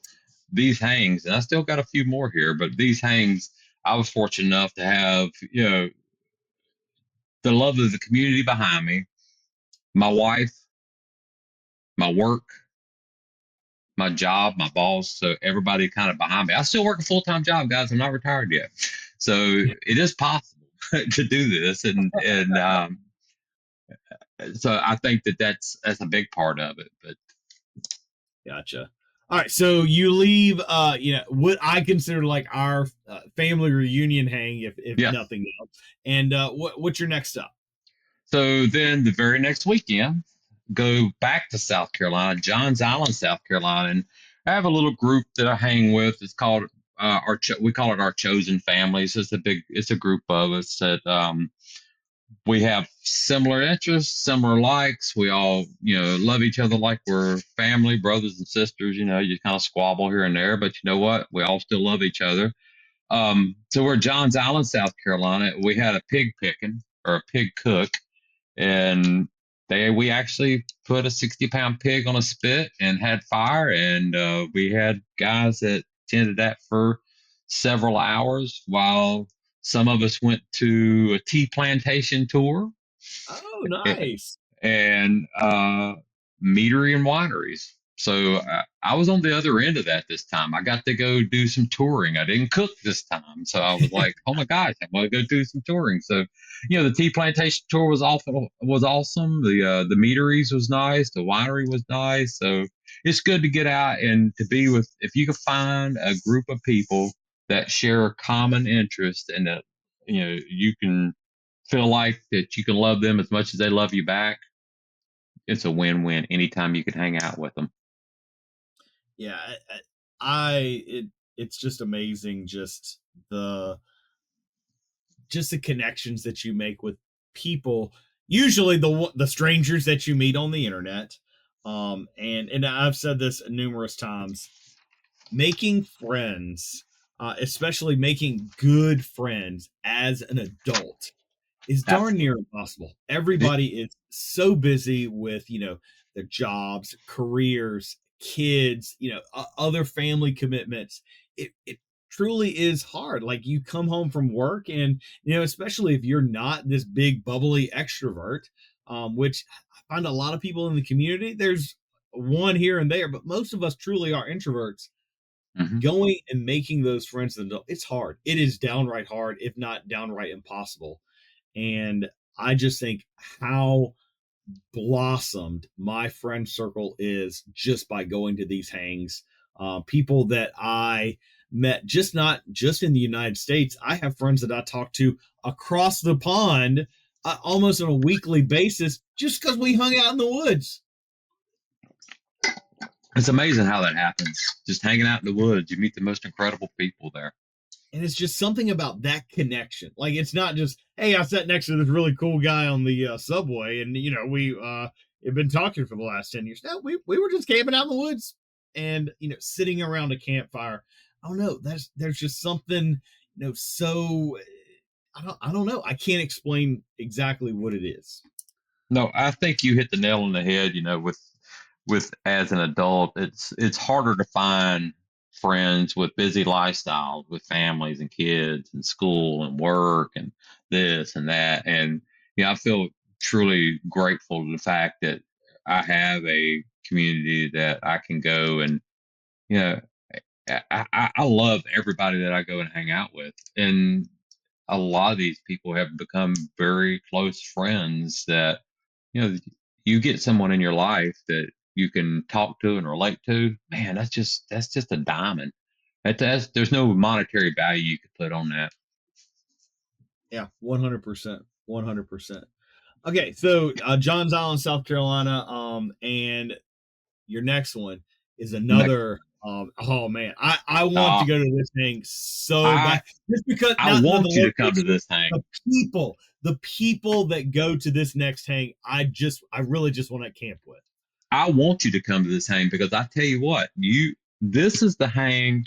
these hangs, and I still got a few more here, but these hangs, I was fortunate enough to have the love of the community behind me. My wife, my work, my job, my boss, so everybody kind of behind me. I still work a full-time job, guys. I'm not retired yet. So it is possible to do this. And so I think that's a big part of it. But Gotcha. All right. So you leave, what I consider like our family reunion hang, if nothing else. And what's your next stop? So then the very next weekend, go back to South Carolina, Johns Island, South Carolina, and I have a little group that I hang with. It's called we call it our chosen families. It's a group of us that we have similar interests, similar likes. We all love each other like we're family, brothers and sisters. You kind of squabble here and there, but you know what? We all still love each other. So we're Johns Island, South Carolina. We had a pig picking or a pig cook. And we actually put a 60-pound pig on a spit and had fire. And we had guys that tended that for several hours while some of us went to a tea plantation tour. Oh, nice. And meadery and wineries. So I was on the other end of that this time. I got to go do some touring. I didn't cook this time. So I was like, oh my gosh, I want to go do some touring. So, the tea plantation tour was awesome. The meaderies was nice. The winery was nice. So it's good to get out and to be with, if you can find a group of people that share a common interest and that, you can feel like that you can love them as much as they love you back. It's a win-win anytime you can hang out with them. Yeah, it's just amazing, just the connections that you make with people, usually the strangers that you meet on the internet. And I've said this numerous times, making friends especially making good friends as an adult, is darn near impossible. Everybody is so busy with, their jobs, careers, kids, other family commitments. It truly is hard. Like, you come home from work and, especially if you're not this big bubbly extrovert, which I find a lot of people in the community, there's one here and there, but most of us truly are introverts. Mhm. Going and making those friends, it's hard. It is downright hard, if not downright impossible. And I just think how blossomed my friend circle is just by going to these hangs. People that I met, not just in the United States. I have friends that I talk to across the pond almost on a weekly basis just because we hung out in the woods. It's amazing how that happens. Just hanging out in the woods, you meet the most incredible people there. And it's just something about that connection. Like, it's not just, hey, I sat next to this really cool guy on the subway, and we have been talking for the last 10 years. No, we were just camping out in the woods and sitting around a campfire. I don't know. There's just something so I don't know. I can't explain exactly what it is. No, I think you hit the nail on the head. With as an adult, it's harder to find friends with busy lifestyles, with families and kids and school and work and this and that. And I feel truly grateful to the fact that I have a community that I can go and I love everybody that I go and hang out with. And a lot of these people have become very close friends that you get someone in your life that you can talk to and relate to. Man, that's just a diamond. There's no monetary value you could put on that. Yeah, 100%. 100%. Okay, so Johns Island, South Carolina, and your next one is another. Oh man, I want to go to this thing so bad, just because I want you to come to this hang. The people that go to this next hang, I really just want to camp with. I want you to come to this hang because I tell you what, this is the hang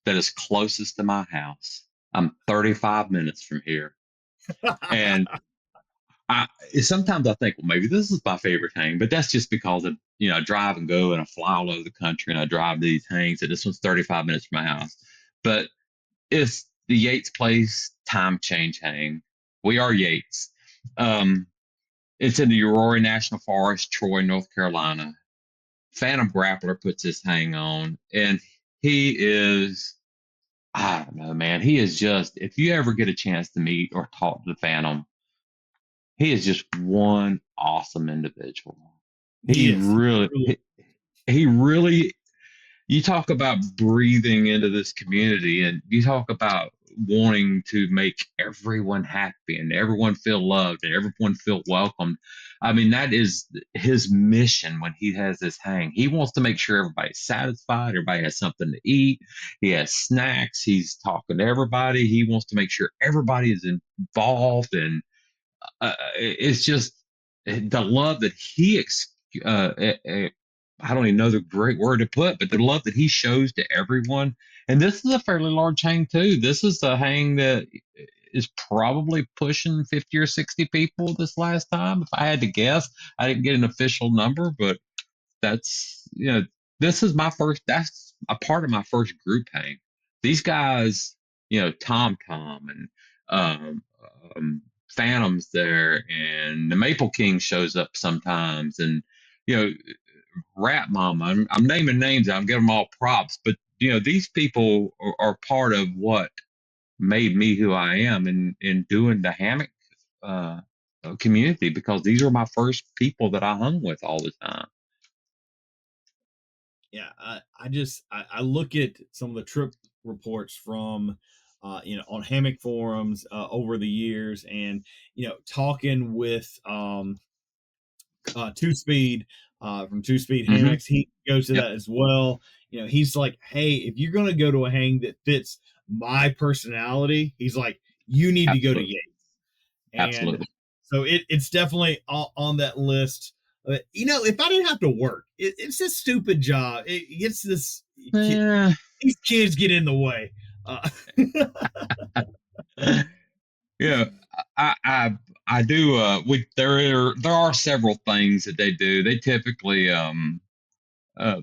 that is closest to my house. I'm 35 minutes from here, and sometimes I think, well, maybe this is my favorite hang, but that's just because I drive and go and I fly all over the country and I drive to these hangs. And this one's 35 minutes from my house, but it's the Yates Place Time Change Hang. We are Yates. It's in the Aurora National Forest, Troy, North Carolina. Phantom Grappler puts this hang on, and he is, I don't know, man. He is just, if you ever get a chance to meet or talk to the Phantom, he is just one awesome individual. He really, you talk about breathing into this community, and you talk about wanting to make everyone happy and everyone feel loved and everyone feel welcomed. I mean, that is his mission when he has this hang. He wants to make sure everybody's satisfied, everybody has something to eat, he has snacks, he's talking to everybody, he wants to make sure everybody is involved, and it's just the love that he I don't even know the great word to put, but the love that he shows to everyone. And this is a fairly large hang too. This is a hang that is probably pushing 50 or 60 people this last time. If I had to guess, I didn't get an official number, but that's that's a part of my first group hang. These guys, Tom and Phantom's there, and the Maple King shows up sometimes, and Rat Mama. I'm naming names. I'm giving them all props, but these people are part of what made me who I am in doing the hammock community, because these are my first people that I hung with all the time. Yeah, I look at some of the trip reports from on hammock forums over the years, and talking with Two Speed from Two Speed Hammocks. He goes to that as well. He's like, hey, if you're going to go to a hang that fits my personality, he's like, you need to go to Yates. And Absolutely. So it's definitely on that list. If I didn't have to work, it's this stupid job. It gets these kids get in the way. Yeah, I do. There are several things that they do. They typically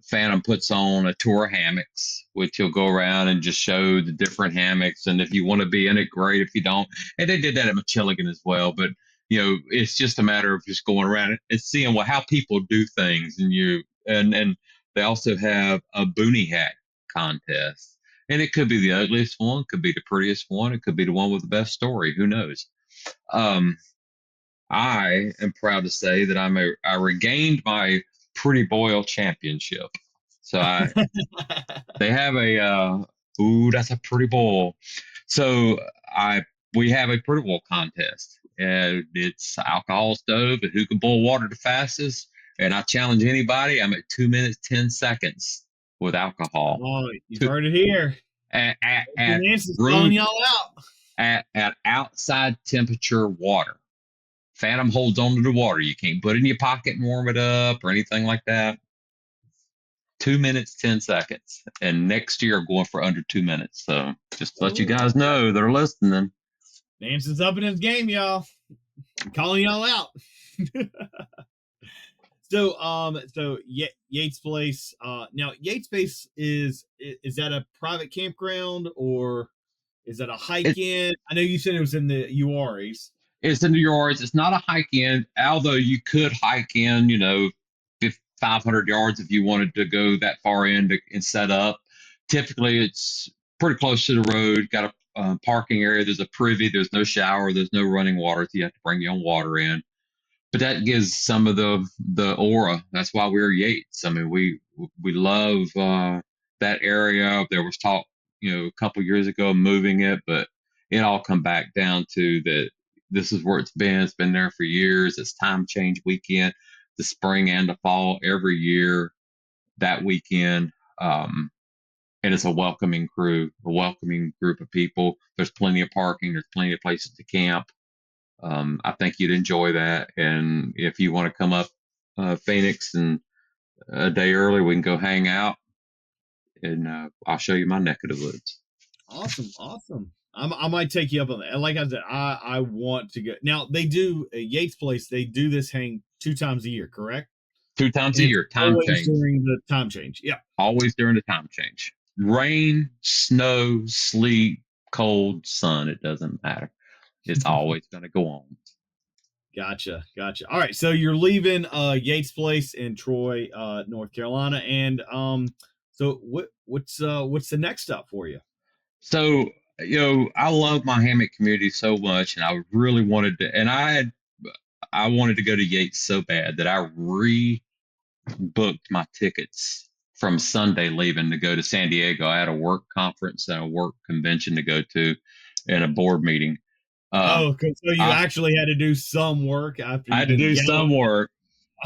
Phantom puts on a tour of hammocks, which he'll go around and just show the different hammocks. And if you want to be in it, great. If you don't, and they did that at Machilligan as well. But it's just a matter of just going around and seeing how people do things. And they also have a boonie hat contest, and it could be the ugliest one, could be the prettiest one, it could be the one with the best story. Who knows? Um, I am proud to say that I regained my Pretty Boil championship. So they have that's a pretty boil. So we have a pretty boil contest, and it's alcohol stove and who can boil water the fastest. And I challenge anybody. I'm at 2 minutes 10 seconds with alcohol. Oh, you've heard it here. At Nance is room, calling y'all out. at outside temperature water. Phantom holds on to the water. You can't put it in your pocket and warm it up or anything like that. 2 minutes, 10 seconds. And next year, I'm going for under 2 minutes. So just to let you guys know that are listening. Nance is up in his game, y'all. I'm calling y'all out. So Yates Place. Now Yates Place is that a private campground or is that a hike in? I know you said it was in the URs. It's in the yards. It's not a hike in, although you could hike in, 500 yards if you wanted to go that far in and set up. Typically, it's pretty close to the road. Got a parking area. There's a privy. There's no shower. There's no running water. So you have to bring your own water in. But that gives some of the aura. That's why we're Yates. I mean, we love that area. There was talk, a couple years ago moving it, but it all come back down to that. This is where it's been. It's been there for years. It's time change weekend, the spring and the fall every year, that weekend. And it's a welcoming crew, a welcoming group of people. There's plenty of parking. There's plenty of places to camp. I think you'd enjoy that. And if you want to come up Pheonix and a day early, we can go hang out and I'll show you my neck of the woods. Awesome. I might take you up on that. Like I said, I want to go. Now they do Yates Place. They do this hang 2 times a year, correct? 2 times a year, time change. During the time change, yeah. Always during the time change. Rain, snow, sleet, cold, sun. It doesn't matter. It's always going to go on. Gotcha. All right, so you're leaving Yates Place in Troy, North Carolina, and so what's the next stop for you? So I love my hammock community so much, and I really wanted to, and I wanted to go to Yates so bad that I rebooked my tickets from Sunday leaving to go to San Diego. I had a work conference and a work convention to go to and a board meeting. So you actually had to do some work after. I had to do some work,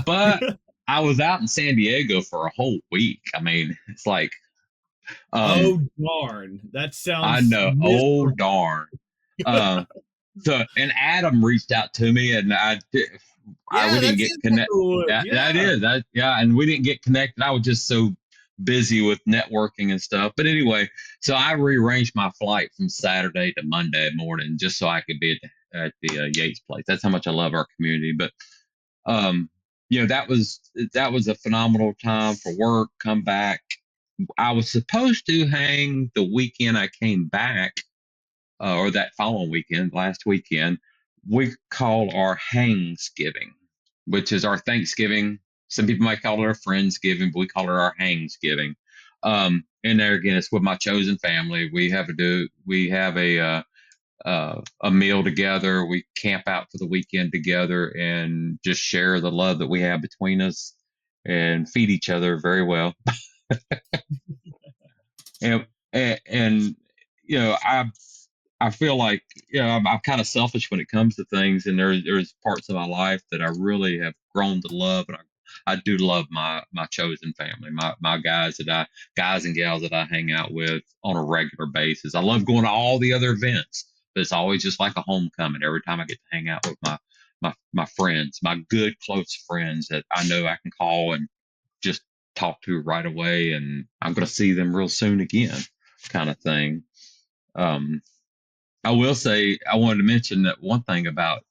but I was out in San Diego for a whole week. I mean, it's like, oh darn! That sounds. I know. Miserable. Oh darn! And Adam reached out to me, and we didn't get connected. And we didn't get connected. I was just so busy with networking and stuff. But anyway, so I rearranged my flight from Saturday to Monday morning just so I could be at the Yates Place. That's how much I love our community. But that was a phenomenal time for work. Come back. I was supposed to hang the weekend I came back, or that following weekend, last weekend. We call our Hangsgiving, which is our Thanksgiving. Some people might call it our Friendsgiving, but we call it our Hangsgiving. And there again, it's with my chosen family. We have a meal together. We camp out for the weekend together and just share the love that we have between us and feed each other very well. and I feel like I'm kind of selfish when it comes to things, and there's parts of my life that I really have grown to love, and I do love my chosen family, my guys and gals that I hang out with on a regular basis. I love going to all the other events, but it's always just like a homecoming every time I get to hang out with my friends, my good close friends that I know I can call and just talk to right away, and I'm going to see them real soon again, kind of thing. I will say, I wanted to mention that one thing about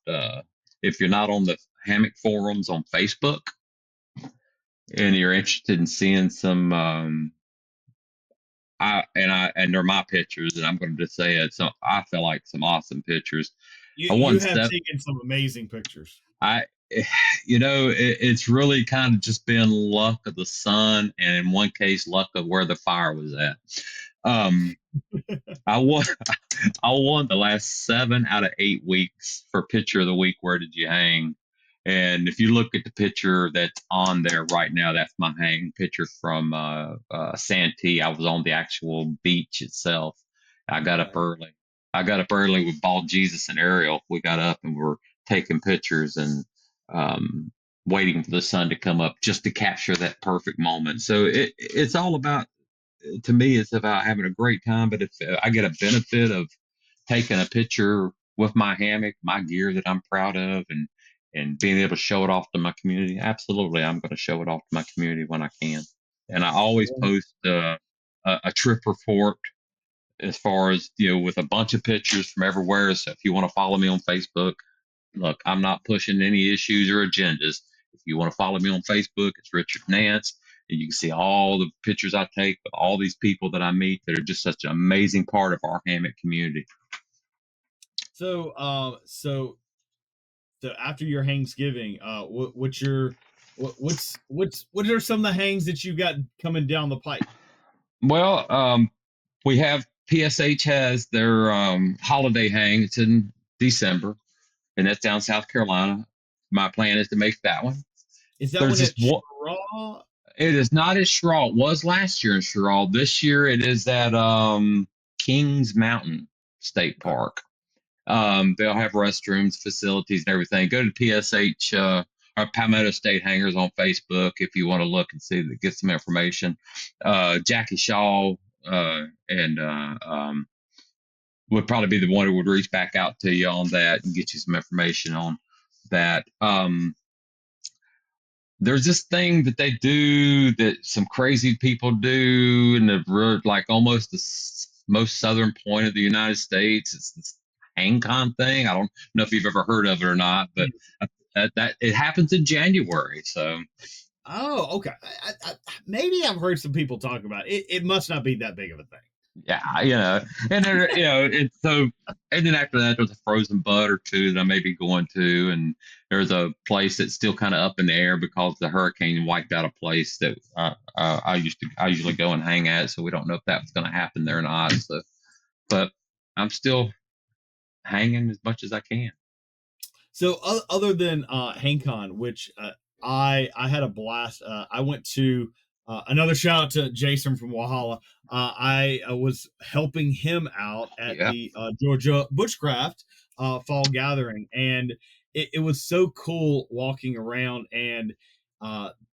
if you're not on the hammock forums on Facebook and you're interested in seeing some, and they're my pictures, and I'm going to just say it. So I feel like some awesome pictures. You have taken some amazing pictures. It's really kind of just been luck of the sun, and in one case, luck of where the fire was at. I won. I won the last 7 out of 8 weeks for picture of the week. Where did you hang? And if you look at the picture that's on there right now, that's my hang picture from Santee. I was on the actual beach itself. I got up early. I got up early with Bald Jesus and Ariel. We got up and we're taking pictures and waiting for the sun to come up just to capture that perfect moment. So it's all about, to me, it's about having a great time. But if I get a benefit of taking a picture with my hammock, my gear that I'm proud of, and being able to show it off to my community, absolutely, I'm going to show it off to my community when I can. And I always post a trip report as far as, with a bunch of pictures from everywhere. So if you want to follow me on Facebook, look, I'm not pushing any issues or agendas. If you want to follow me on Facebook, it's Richard Nance. And you can see all the pictures I take with all these people that I meet that are just such an amazing part of our hammock community. So after your Thanksgiving, what are some of the hangs that you got coming down the pipe? Well, we have PSH has their holiday hang. It's in December, and that's down South Carolina. My plan is to make that one. Is that one at Straw? It is not at Straw. It was last year in Straw. This year it is at Kings Mountain State Park. They'll have restrooms, facilities, and everything. Go to PSH or Palmetto State Hangers on Facebook if you want to look and see, get some information. Jackie Shaw would probably be the one who would reach back out to you on that and get you some information on that. There's this thing that they do that some crazy people do in the like almost the most southern point of the United States. It's this hang con thing. I don't know if you've ever heard of it or not, but that it happens in January. So, oh, okay. I maybe I've heard some people talk about it. It must not be that big of a thing. Yeah, and then, it's so, and then after that, there's a frozen butt or two that I may be going to, and there's a place that's still kind of up in the air because the hurricane wiped out a place that I usually go and hang at, so we don't know if that's going to happen there or not. So, but I'm still hanging as much as I can. So other than HangCon, which I had a blast. I went to another shout out to Jason from Walhalla. I was helping him out at the Georgia Bushcraft Fall Gathering, and it was so cool walking around. And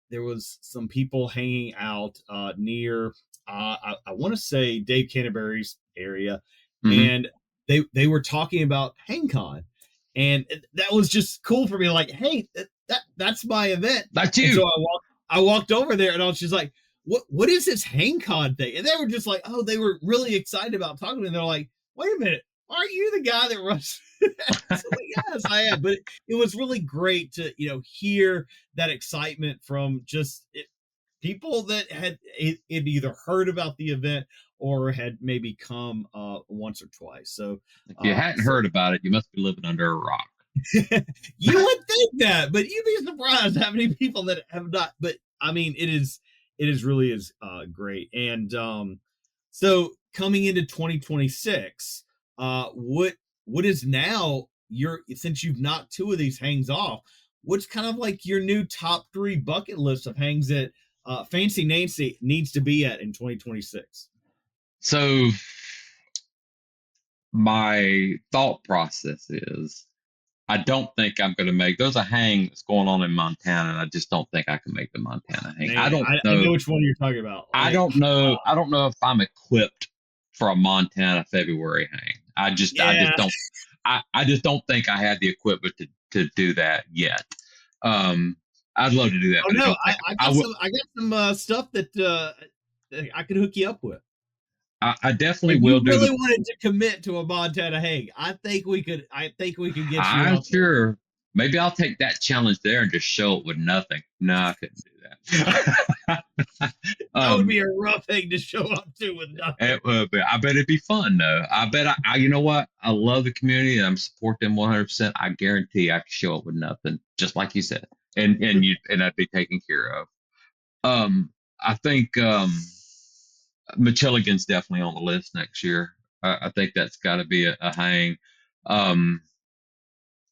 there was some people hanging out near I want to say Dave Canterbury's area, and they were talking about HangCon, and that was just cool for me. Like, hey, that's my event. That's you. And so I walked over there, and I was just like, what is this HangCon thing? And they were just like, oh, they were really excited about talking to me. And they're like, wait a minute, aren't you the guy that runs? So like, yes, I am. But it was really great to hear that excitement from just people that had either heard about the event or had maybe come once or twice. So if you hadn't heard about it, you must be living under a rock. You would think that, but you'd be surprised how many people that have not. But I mean, it is really great. And so coming into 2026, what is now since you've knocked 2 of these hangs off, what's kind of like your new top 3 bucket list of hangs that Fancy Nancy needs to be at in 2026? So my thought process is, I don't think I'm going to make. There's a hang that's going on in Montana, and I just don't think I can make the Montana hang. Man, I don't know. I know which one you're talking about. Like, I don't know. I don't know if I'm equipped for a Montana February hang. I just don't. I just don't think I have the equipment to do that yet. I'd love to do that. Oh no, I got some stuff that I could hook you up with. I definitely If will you do really the. wanted to commit to a Montana hang, I think we could get you I'm out there. sure. Maybe I'll take that challenge there and just show it with nothing. No, I couldn't do that. That would be a rough thing to show up to with nothing. It would be. I bet it'd be fun though. I bet you know what? I love the community and I'm support them 100%. I guarantee I can show up with nothing, just like you said, and I'd be taken care of. I think Michiligan's definitely on the list next year. I think that's got to be a hang. Um,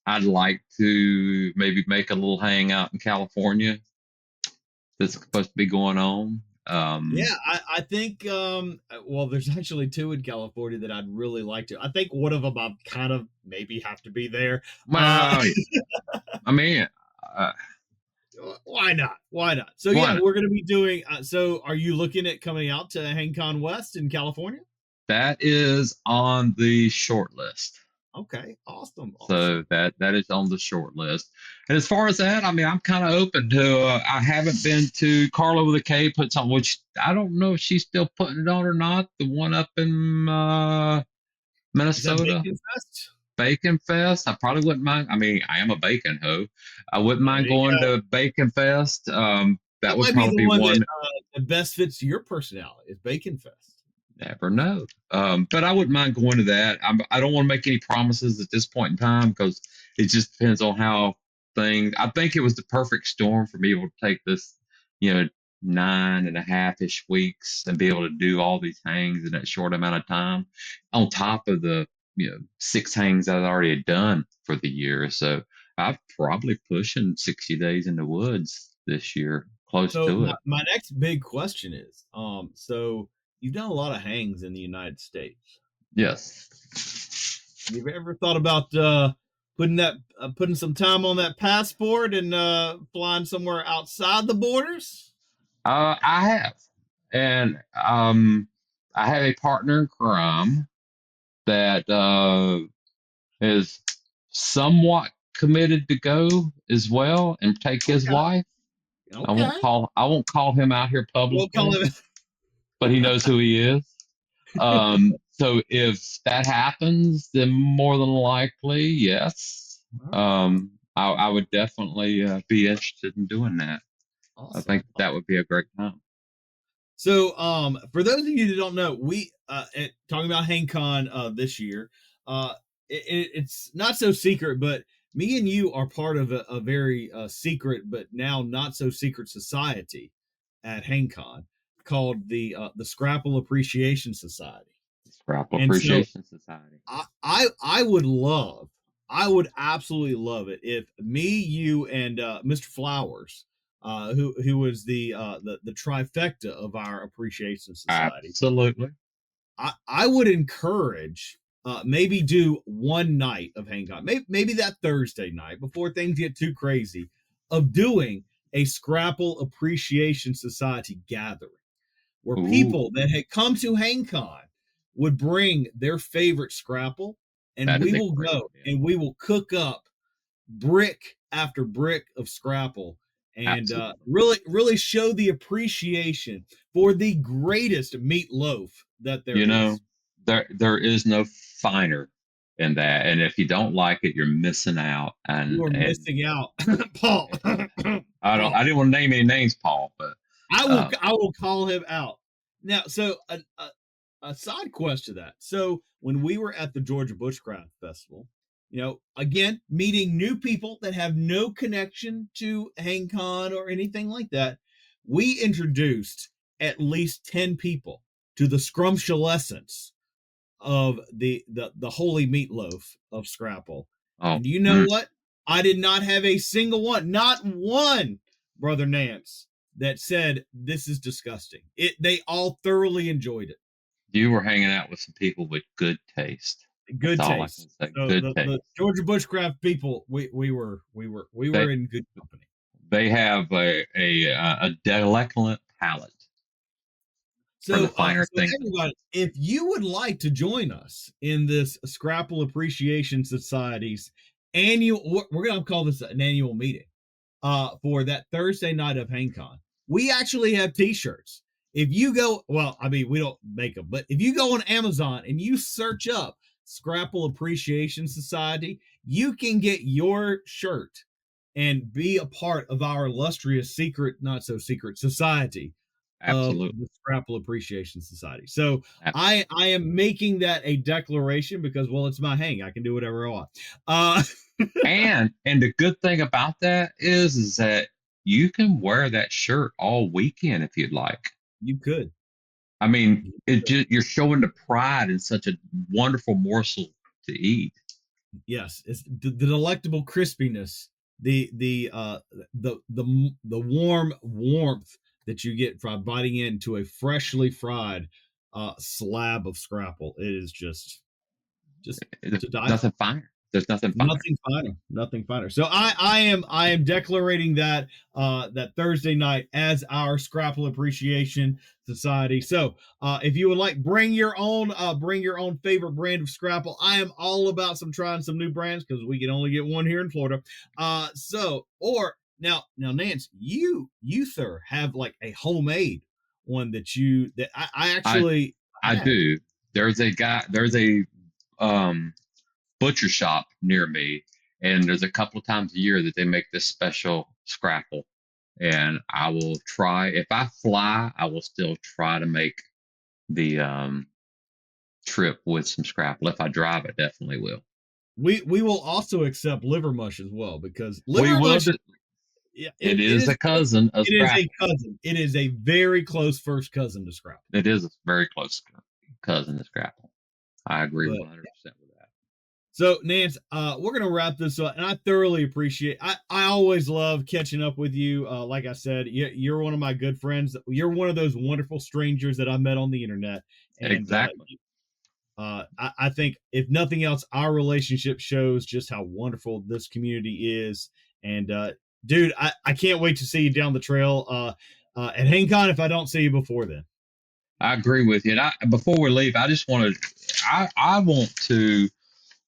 I'd like to maybe make a little hang out in California that's supposed to be going on. Yeah, I think well, there's actually two in California that I'd really like to. I think one of them I kind of maybe have to be there. Well, I mean, Why not? Why not? So why yeah, not? we're going to be doing. So are you looking at coming out to HangCon West in California? That is on the short list. Okay, awesome. So that is on the short list. And as far as that, I mean, I'm kind of open to. I haven't been to Carla with a K put something, which I don't know if she's still putting it on or not. The one up in Is that Minnesota, Bacon Fest? Bacon Fest. I probably wouldn't mind. I mean, I am a bacon hoe. I wouldn't There mind you going go. to Bacon Fest. That would might be probably the be one one. that best fits your personality. Is Bacon Fest. Never know. But I wouldn't mind going to that. I don't want to make any promises at this point in time because it just depends on how things. I think it was the perfect storm for me to take this, 9.5-ish weeks and be able to do all these hangs in that short amount of time, on top of the 6 hangs I've already done for the year. So I'm probably pushing 60 days in the woods this year, close So to it. my next big question is, so you've done a lot of hangs in the United States. Yes. Have you ever thought about putting some time on that passport and flying somewhere outside the borders? I have, and I have a partner in crime that is somewhat committed to go as well and take his Okay. wife. Okay. I won't call him out here We'll call publicly, it. but he knows who he is. So if that happens, then more than likely, yes. I would definitely be interested in doing that. Awesome. I think that would be a great time. So, for those of you that don't know, we talking about HangCon this year. It's not so secret, but me and you are part of a very secret, but now not so secret society at HangCon called the Scrapple Appreciation Society. Scrapple And so Appreciation Society. I would absolutely love it if me, you, and Mr. Flowers, who was the trifecta of our Appreciation Society. Absolutely. I would encourage maybe do one night of HangCon, maybe that Thursday night before things get too crazy, of doing a Scrapple Appreciation Society gathering where Ooh. people that had come to HangCon would bring their favorite Scrapple, and That'd we be will great, go yeah. and we will cook up brick after brick of Scrapple and really show the appreciation for the greatest meatloaf that there is. There is no finer than that, and if you don't like it, you're missing out. And You are missing out, Paul. I didn't want to name any names, Paul, but I will call him out now. So a side quest to that. So when we were at the Georgia Bushcraft Festival, again, meeting new people that have no connection to HangCon or anything like that, we introduced at least 10 people to the scrumptious of the holy meatloaf of Scrapple. And you know what? I did not have a single one, not one, Brother Nance, that said this is disgusting. They all thoroughly enjoyed it. You were hanging out with some people with good taste. Good That's taste. all I can say. Good taste. The Georgia Bushcraft people, we were in good company. They have a delicate palate. So everybody, if you would like to join us in this Scrapple Appreciation Society's annual, we're going to call this an annual meeting for that Thursday night of HangCon. We actually have t-shirts, if you go, well, I mean, we don't make them, but if you go on Amazon and you search up Scrapple Appreciation Society, you can get your shirt and be a part of our illustrious secret, not so secret society of Absolutely. the Scrapple Appreciation Society. So Absolutely. I am making that a declaration because, well, it's my hang. I can do whatever I want. And the good thing about that is that you can wear that shirt all weekend if you'd like. You could. I mean, you're showing the pride in such a wonderful morsel to eat. Yes, it's the delectable crispiness, the warm warmth that you get from biting into a freshly fried slab of Scrapple. It is just There's to die nothing finer. There's nothing finer. Nothing finer. So I am declarating that that Thursday night as our Scrapple Appreciation Society. So if you would like, bring your own favorite brand of Scrapple. I am all about trying some new brands because we can only get one here in Florida. Or now Nance, you sir have like a homemade one that I actually I do. There's a butcher shop near me, and there's a couple of times a year that they make this special Scrapple, and I will try. If I fly, I will still try to make the trip with some Scrapple. If I drive, I definitely will. We will also accept liver mush as well because liver mush. It is a cousin of Scrapple. It is a cousin. It is a very close first cousin to Scrapple. It is a very close cousin to Scrapple. I agree 100% with that. So, Nance, we're going to wrap this up, and I thoroughly appreciate I always love catching up with you. Like I said, you're one of my good friends. You're one of those wonderful strangers that I met on the internet. And, exactly. I think, if nothing else, our relationship shows just how wonderful this community is. And, dude, I can't wait to see you down the trail at HangCon if I don't see you before then. I agree with you. And before we leave, I just want to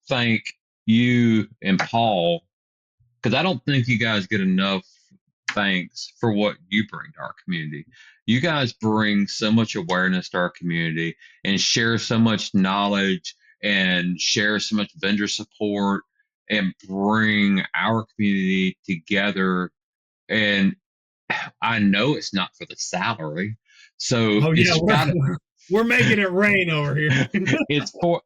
thank you and Paul, because I don't think you guys get enough thanks for what you bring to our community. You guys bring so much awareness to our community and share so much knowledge and share so much vendor support and bring our community together. And I know it's not for the salary. So we're making it rain over here. It's for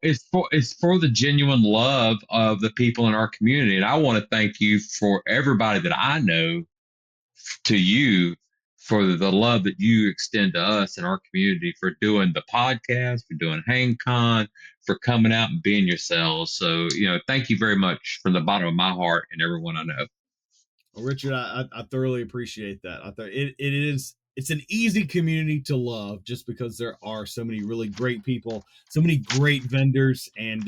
the genuine love of the people in our community. And I want to thank you for everybody that I know, to you, for the love that you extend to us in our community, for doing the podcast, for doing HangCon, for coming out and being yourselves. So, thank you very much from the bottom of my heart and everyone I know. Well, Richard, I thoroughly appreciate that. It's an easy community to love just because there are so many really great people, so many great vendors, and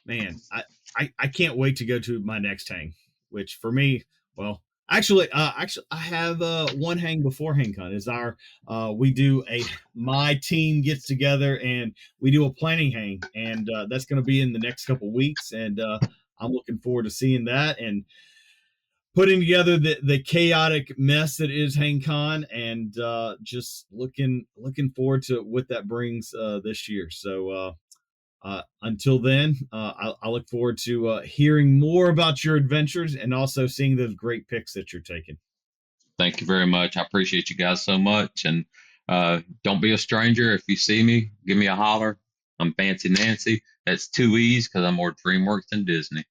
man, I can't wait to go to my next hang, which for me, well, actually I have one hang before HangCon. Is my team gets together and we do a planning hang, and that's going to be in the next couple weeks, and I'm looking forward to seeing that and putting together the chaotic mess that is HangCon, and just looking forward to what that brings this year. So until then, I look forward to hearing more about your adventures and also seeing those great picks that you're taking. Thank you very much. I appreciate you guys so much. And don't be a stranger. If you see me, give me a holler. I'm Fancy Nancy. That's 2 E's because I'm more DreamWorks than Disney.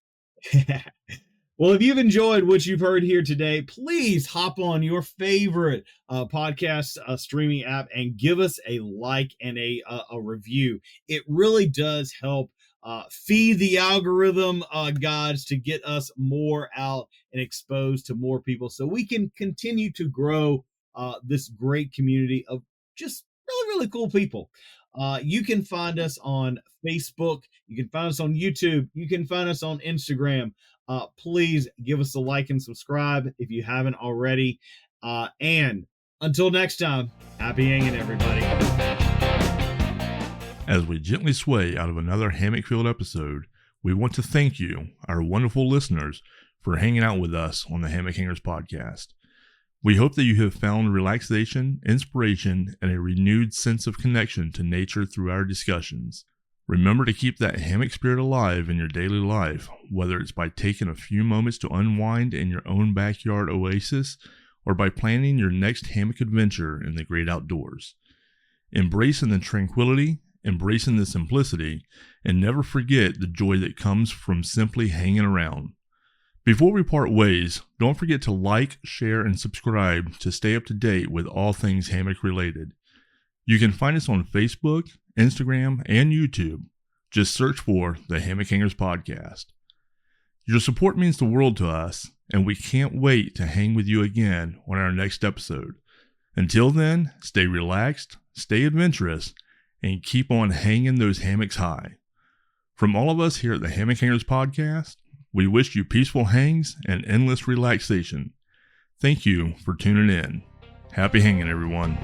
Well, if you've enjoyed what you've heard here today, please hop on your favorite podcast streaming app and give us a like and a review. It really does help feed the algorithm gods to get us more out and exposed to more people, so we can continue to grow this great community of just really, really cool people. You can find us on Facebook. You can find us on YouTube. You can find us on Instagram. Please give us a like and subscribe if you haven't already. And until next time, happy hanging, everybody. As we gently sway out of another hammock-filled episode, we want to thank you, our wonderful listeners, for hanging out with us on the Hammock Hangers Podcast. We hope that you have found relaxation, inspiration, and a renewed sense of connection to nature through our discussions. Remember to keep that hammock spirit alive in your daily life, whether it's by taking a few moments to unwind in your own backyard oasis or by planning your next hammock adventure in the great outdoors. Embracing the tranquility, embracing the simplicity, and never forget the joy that comes from simply hanging around. Before we part ways, don't forget to like, share, and subscribe to stay up to date with all things hammock related. You can find us on Facebook, Instagram, and YouTube. Just search for the Hammock Hangers Podcast. Your support means the world to us, and we can't wait to hang with you again on our next episode. Until then, stay relaxed, stay adventurous, and keep on hanging those hammocks high. From all of us here at the Hammock Hangers Podcast, we wish you peaceful hangs and endless relaxation. Thank you for tuning in. Happy hanging, everyone.